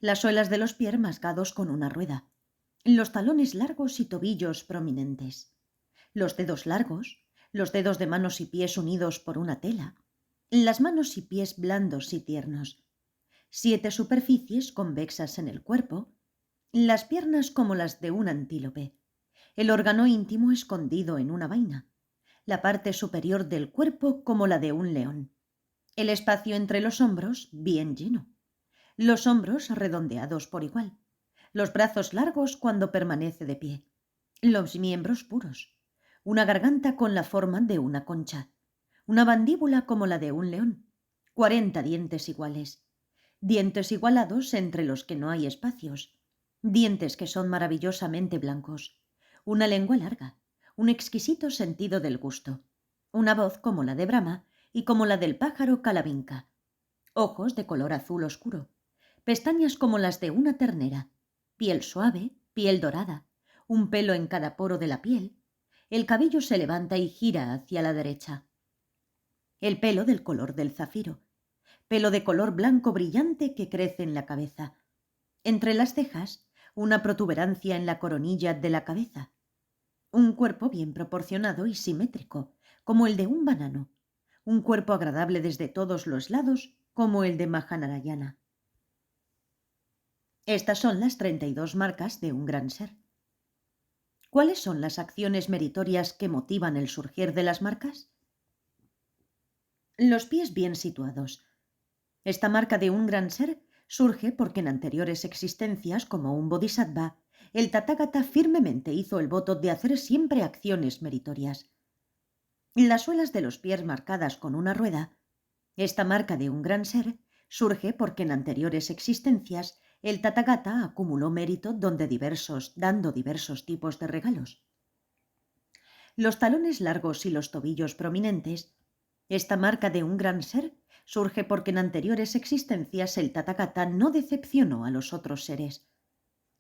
Las suelas de los pies mascados con una rueda. Los talones largos y tobillos prominentes. Los dedos largos. Los dedos de manos y pies unidos por una tela. Las manos y pies blandos y tiernos. 7 superficies convexas en el cuerpo. Las piernas como las de un antílope. El órgano íntimo escondido en una vaina. La parte superior del cuerpo como la de un león. El espacio entre los hombros bien lleno. Los hombros redondeados por igual. Los brazos largos cuando permanece de pie. Los miembros puros. Una garganta con la forma de una concha. Una mandíbula como la de un león. 40 dientes iguales. Dientes igualados entre los que no hay espacios. Dientes que son maravillosamente blancos. Una lengua larga. Un exquisito sentido del gusto. Una voz como la de Brahma y como la del pájaro calabinca. Ojos de color azul oscuro. Pestañas como las de una ternera. Piel suave, piel dorada. Un pelo en cada poro de la piel. El cabello se levanta y gira hacia la derecha. El pelo del color del zafiro. Pelo de color blanco brillante que crece en la cabeza. Entre las cejas, una protuberancia en la coronilla de la cabeza. Un cuerpo bien proporcionado y simétrico, como el de un banano. Un cuerpo agradable desde todos los lados, como el de Mahanarayana. Estas son las 32 marcas de un gran ser. ¿Cuáles son las acciones meritorias que motivan el surgir de las marcas? Los pies bien situados. Esta marca de un gran ser surge porque en anteriores existencias, como un bodhisattva, el Tathagata firmemente hizo el voto de hacer siempre acciones meritorias. Las suelas de los pies marcadas con una rueda. Esta marca de un gran ser surge porque en anteriores existencias el Tathagata acumuló mérito dando diversos tipos de regalos. Los talones largos y los tobillos prominentes. Esta marca de un gran ser surge porque en anteriores existencias el Tathagata no decepcionó a los otros seres.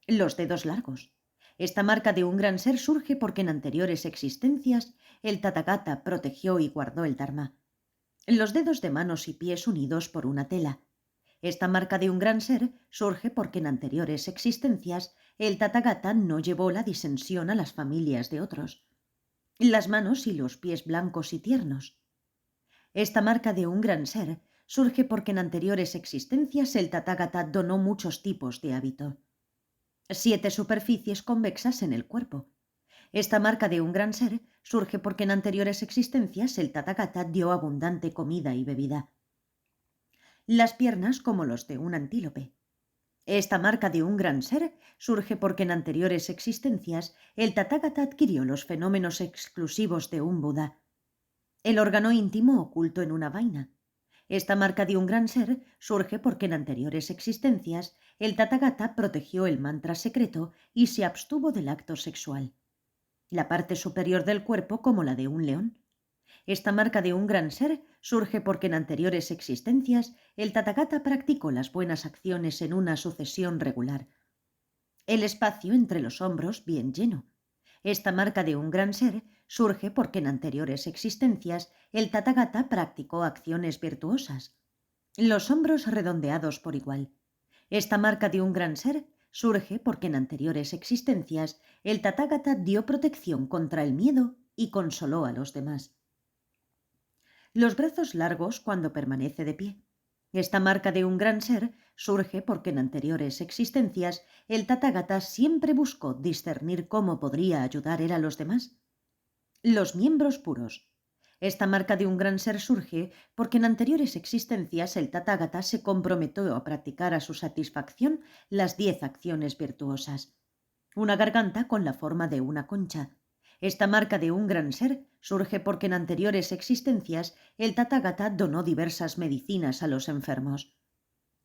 Los dedos largos. Esta marca de un gran ser surge porque en anteriores existencias el Tathagata protegió y guardó el Dharma. Los dedos de manos y pies unidos por una tela. Esta marca de un gran ser surge porque en anteriores existencias el Tathagata no llevó la disensión a las familias de otros. Las manos y los pies blancos y tiernos. Esta marca de un gran ser surge porque en anteriores existencias el Tathagata donó muchos tipos de hábito. 7 superficies convexas en el cuerpo. Esta marca de un gran ser surge porque en anteriores existencias el Tathagata dio abundante comida y bebida. Las piernas como los de un antílope. Esta marca de un gran ser surge porque en anteriores existencias el Tathagata adquirió los fenómenos exclusivos de un Buda. El órgano íntimo oculto en una vaina. Esta marca de un gran ser surge porque en anteriores existencias el Tathagata protegió el mantra secreto y se abstuvo del acto sexual. La parte superior del cuerpo como la de un león. Esta marca de un gran ser surge porque en anteriores existencias el Tathagata practicó las buenas acciones en una sucesión regular. El espacio entre los hombros bien lleno. Esta marca de un gran ser surge porque en anteriores existencias el Tathagata practicó acciones virtuosas. Los hombros redondeados por igual. Esta marca de un gran ser surge porque en anteriores existencias el Tathagata dio protección contra el miedo y consoló a los demás. Los brazos largos cuando permanece de pie. Esta marca de un gran ser surge porque en anteriores existencias el Tathagata siempre buscó discernir cómo podría ayudar él a los demás. Los miembros puros. Esta marca de un gran ser surge porque en anteriores existencias el Tathagata se comprometió a practicar a su satisfacción las 10 acciones virtuosas. Una garganta con la forma de una concha. Esta marca de un gran ser surge porque en anteriores existencias el Tathagata donó diversas medicinas a los enfermos.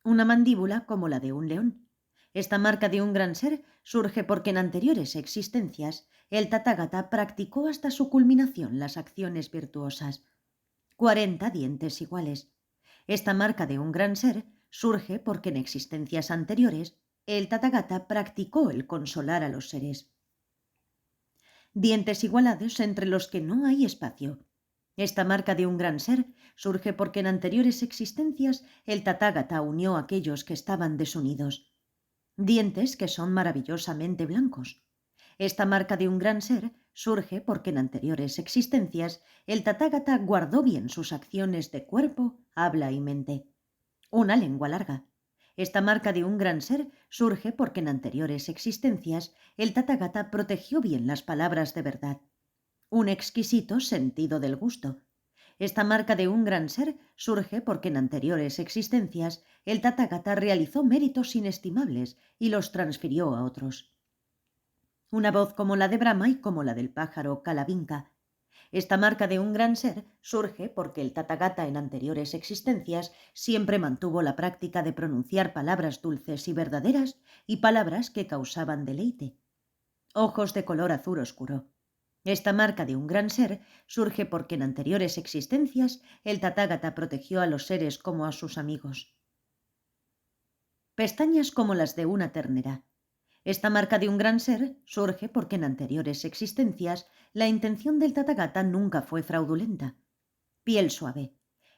Una mandíbula como la de un león. Esta marca de un gran ser surge porque en anteriores existencias el Tathagata practicó hasta su culminación las acciones virtuosas. 40 dientes iguales. Esta marca de un gran ser surge porque en existencias anteriores el Tathagata practicó el consolar a los seres. dientes igualados entre los que no hay espacio. Esta marca de un gran ser surge porque en anteriores existencias el Tathagata unió a aquellos que estaban desunidos. Dientes que son maravillosamente blancos. Esta marca de un gran ser surge porque en anteriores existencias el Tathagata guardó bien sus acciones de cuerpo, habla y mente. Una lengua larga. Esta marca de un gran ser surge porque en anteriores existencias el Tathagata protegió bien las palabras de verdad. Un exquisito sentido del gusto. Esta marca de un gran ser surge porque en anteriores existencias el Tathagata realizó méritos inestimables y los transfirió a otros. Una voz como la de Brahma y como la del pájaro Kalavinka. Esta marca de un gran ser surge porque el Tathagata en anteriores existencias siempre mantuvo la práctica de pronunciar palabras dulces y verdaderas y palabras que causaban deleite. Ojos de color azul oscuro. Esta marca de un gran ser surge porque en anteriores existencias el Tathagata protegió a los seres como a sus amigos. Pestañas como las de una ternera. Esta marca de un gran ser surge porque en anteriores existencias la intención del Tathagata nunca fue fraudulenta. Piel suave.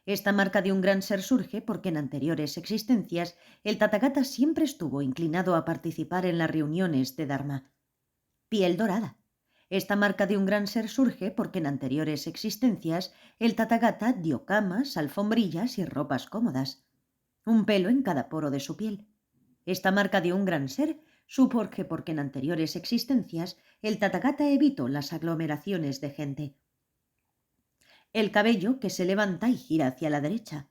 Esta marca de un gran ser surge porque en anteriores existencias el Tathagata siempre estuvo inclinado a participar en las reuniones de Dharma. Piel dorada. Esta marca de un gran ser surge porque en anteriores existencias el Tathagata dio camas, alfombrillas y ropas cómodas. Un pelo en cada poro de su piel. Esta marca de un gran ser surge porque en anteriores existencias el Tathagata evitó las aglomeraciones de gente. El cabello que se levanta y gira hacia la derecha.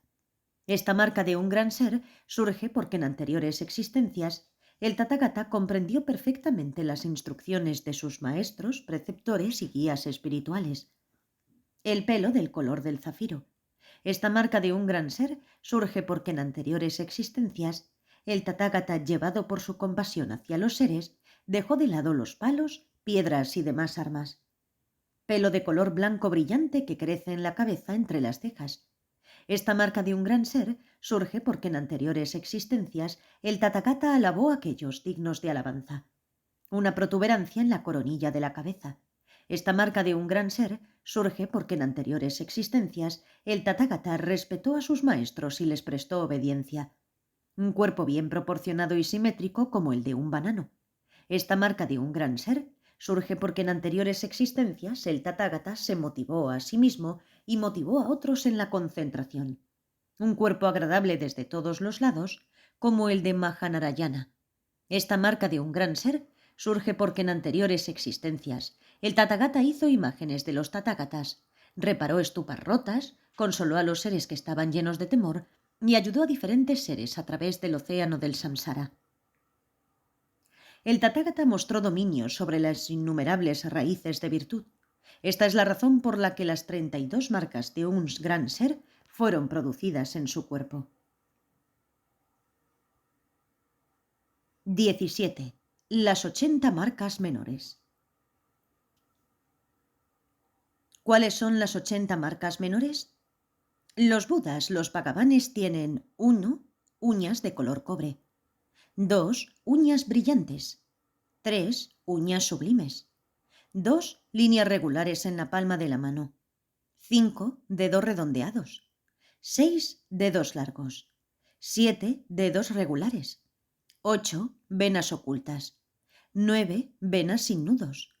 Esta marca de un gran ser surge porque en anteriores existencias el Tathagata comprendió perfectamente las instrucciones de sus maestros, preceptores y guías espirituales. El pelo del color del zafiro. Esta marca de un gran ser surge porque en anteriores existencias el Tathagata, llevado por su compasión hacia los seres, dejó de lado los palos, piedras y demás armas. Pelo de color blanco brillante que crece en la cabeza entre las cejas. Esta marca de un gran ser surge porque en anteriores existencias el Tathagata alabó a aquellos dignos de alabanza. Una protuberancia en la coronilla de la cabeza. Esta marca de un gran ser surge porque en anteriores existencias el Tathagata respetó a sus maestros y les prestó obediencia. Un cuerpo bien proporcionado y simétrico como el de un banano. Esta marca de un gran ser surge porque en anteriores existencias el Tathagata se motivó a sí mismo y motivó a otros en la concentración. Un cuerpo agradable desde todos los lados, como el de Mahanarayana. Esta marca de un gran ser surge porque en anteriores existencias el Tathagata hizo imágenes de los Tathagatas, reparó estupas rotas, consoló a los seres que estaban llenos de temor y ayudó a diferentes seres a través del océano del samsara. El Tathagata mostró dominio sobre las innumerables raíces de virtud. Esta es la razón por la que las 32 marcas de un gran ser fueron producidas en su cuerpo. 17. Las 80 marcas menores. ¿Cuáles son las 80 marcas menores? Los Budas, los Bhagavanes, tienen 1. Uñas de color cobre. 2. Uñas brillantes. 3. Uñas sublimes. 2. Líneas regulares en la palma de la mano. 5. Dedos redondeados. 6. Dedos largos. 7. Dedos regulares. 8. Venas ocultas. 9. Venas sin nudos.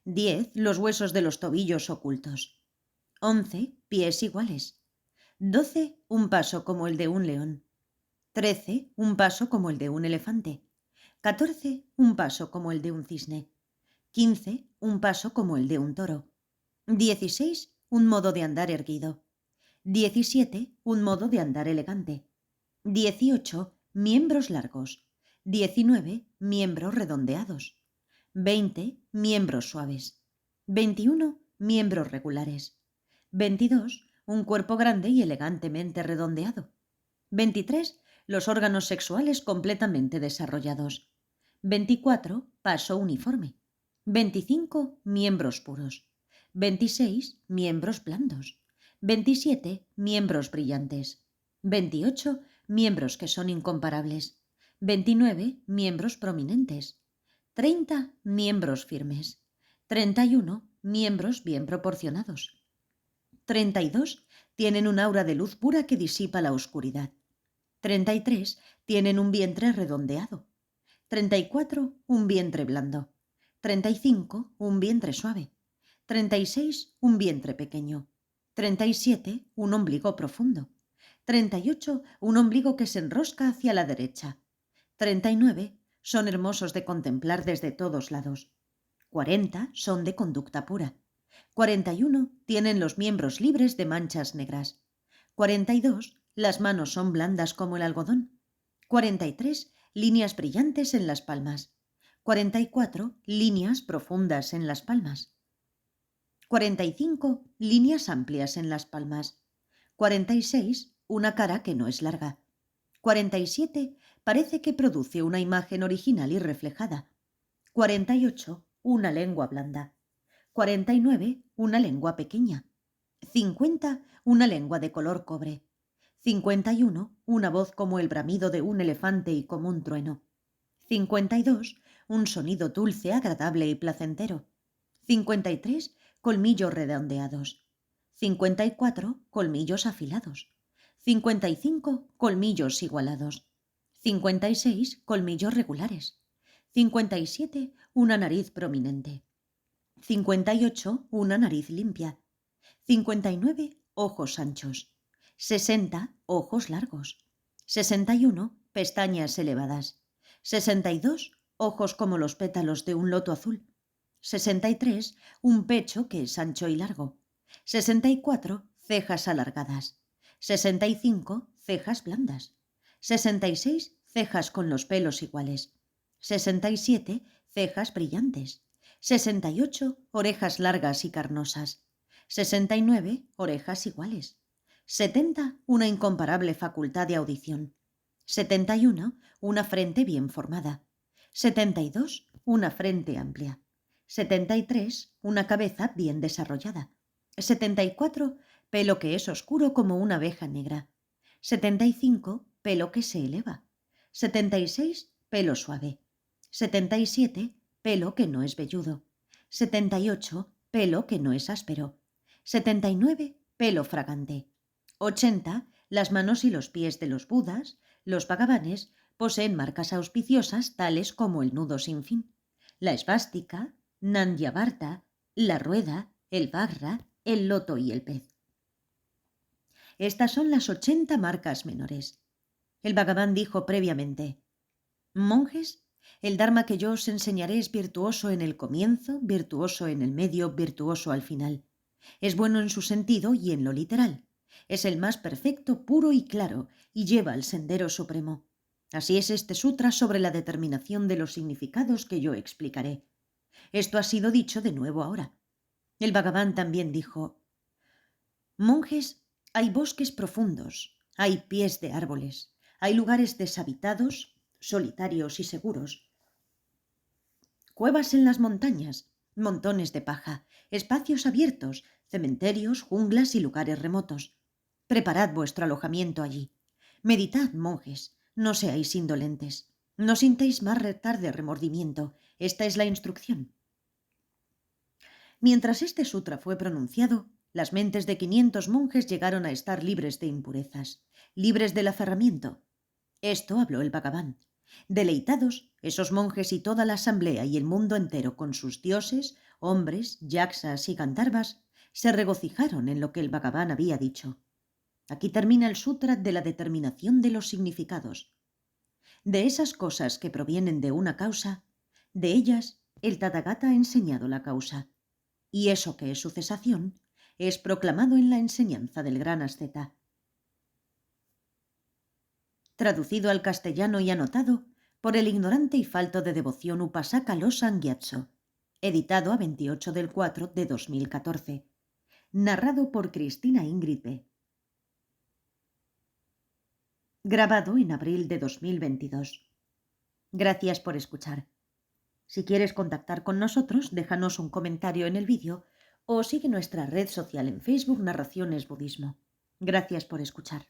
10. Los huesos de los tobillos ocultos. 11. Pies iguales. 12. Un paso como el de un león. 13. Un paso como el de un elefante. 14. Un paso como el de un cisne. 15. Un paso como el de un toro. 16. Un modo de andar erguido. 17. Un modo de andar elegante. 18. Miembros largos. 19. Miembros redondeados. 20. Miembros suaves. 21. Miembros regulares. 22. Un cuerpo grande y elegantemente redondeado. 23. Los órganos sexuales completamente desarrollados. 24. Paso uniforme. 25. Miembros puros. 26. Miembros blandos. 27. Miembros brillantes. 28. Miembros que son incomparables. 29. Miembros prominentes. 30. Miembros firmes. 31. Miembros bien proporcionados. 32. Tienen un aura de luz pura que disipa la oscuridad. 33. Tienen un vientre redondeado. 34. Un vientre blando. 35. Un vientre suave. 36. Un vientre pequeño. 37. Un ombligo profundo. 38. Un ombligo que se enrosca hacia la derecha. 39. Son hermosos de contemplar desde todos lados. 40. Son de conducta pura. 41. Tienen los miembros libres de manchas negras. 42. Las manos son blandas como el algodón. 43. Líneas brillantes en las palmas. 44. Líneas profundas en las palmas. 45. Líneas amplias en las palmas. 46. Una cara que no es larga. 47. Parece que produce una imagen original y reflejada. 48. Una lengua blanda. 49. Una lengua pequeña. 50. Una lengua de color cobre. 51. Una voz como el bramido de un elefante y como un trueno. 52. Un sonido dulce, agradable y placentero. 53. Colmillos redondeados. 54. Colmillos afilados. 55. Colmillos igualados. 56. Colmillos regulares. 57. Una nariz prominente. 58. Una nariz limpia. 59. Ojos anchos. 60. Ojos largos. 61. Pestañas elevadas. 62. Ojos como los pétalos de un loto azul. 63. Un pecho que es ancho y largo. 64. Cejas alargadas. 65. Cejas blandas. 66. Cejas con los pelos iguales. 67. Cejas brillantes. 68. Orejas largas y carnosas. 69. Orejas iguales. 70. Una incomparable facultad de audición. 71. Una frente bien formada. 72. Una frente amplia. 73. Una cabeza bien desarrollada. 74. Pelo que es oscuro como una abeja negra. 75. Pelo que se eleva. 76. Pelo suave. 77. Pelo que no es velludo. 78. Pelo que no es áspero. 79. Pelo fragante. 80. Las manos y los pies de los budas, los bhagavanes, poseen marcas auspiciosas tales como el nudo sin fin, la esvástica, Nandyavarta, la rueda, el Vajra, el loto y el pez. Estas son las 80 marcas menores. El Bhagavan dijo previamente: monjes, el Dharma que yo os enseñaré es virtuoso en el comienzo, virtuoso en el medio, virtuoso al final. Es bueno en su sentido y en lo literal. Es el más perfecto, puro y claro, y lleva al sendero supremo. Así es este sutra sobre la determinación de los significados que yo explicaré. Esto ha sido dicho de nuevo ahora. El Bhagavan también dijo: monjes, hay bosques profundos, hay pies de árboles, hay lugares deshabitados, solitarios y seguros, cuevas en las montañas, montones de paja, espacios abiertos, cementerios, junglas y lugares remotos. Preparad vuestro alojamiento allí. Meditad, monjes, no seáis indolentes. No sintéis más tarde remordimiento. Esta es la instrucción. Mientras este sutra fue pronunciado, las mentes de 500 monjes llegaron a estar libres de impurezas, libres del aferramiento. Esto habló el Bhagavan. Deleitados, esos monjes y toda la asamblea y el mundo entero con sus dioses, hombres, yaksas y gandharvas, se regocijaron en lo que el Bhagavan había dicho. Aquí termina el sutra de la determinación de los significados. De esas cosas que provienen de una causa, de ellas el Tathagata ha enseñado la causa, y eso que es su cesación es proclamado en la enseñanza del gran asceta. Traducido al castellano y anotado por el ignorante y falto de devoción Upasaka Losang Gyatso, editado a 28/4/2014, narrado por Cristina Ingrid B. Grabado en abril de 2022. Gracias por escuchar. Si quieres contactar con nosotros, déjanos un comentario en el vídeo o sigue nuestra red social en Facebook Narraciones Budismo. Gracias por escuchar.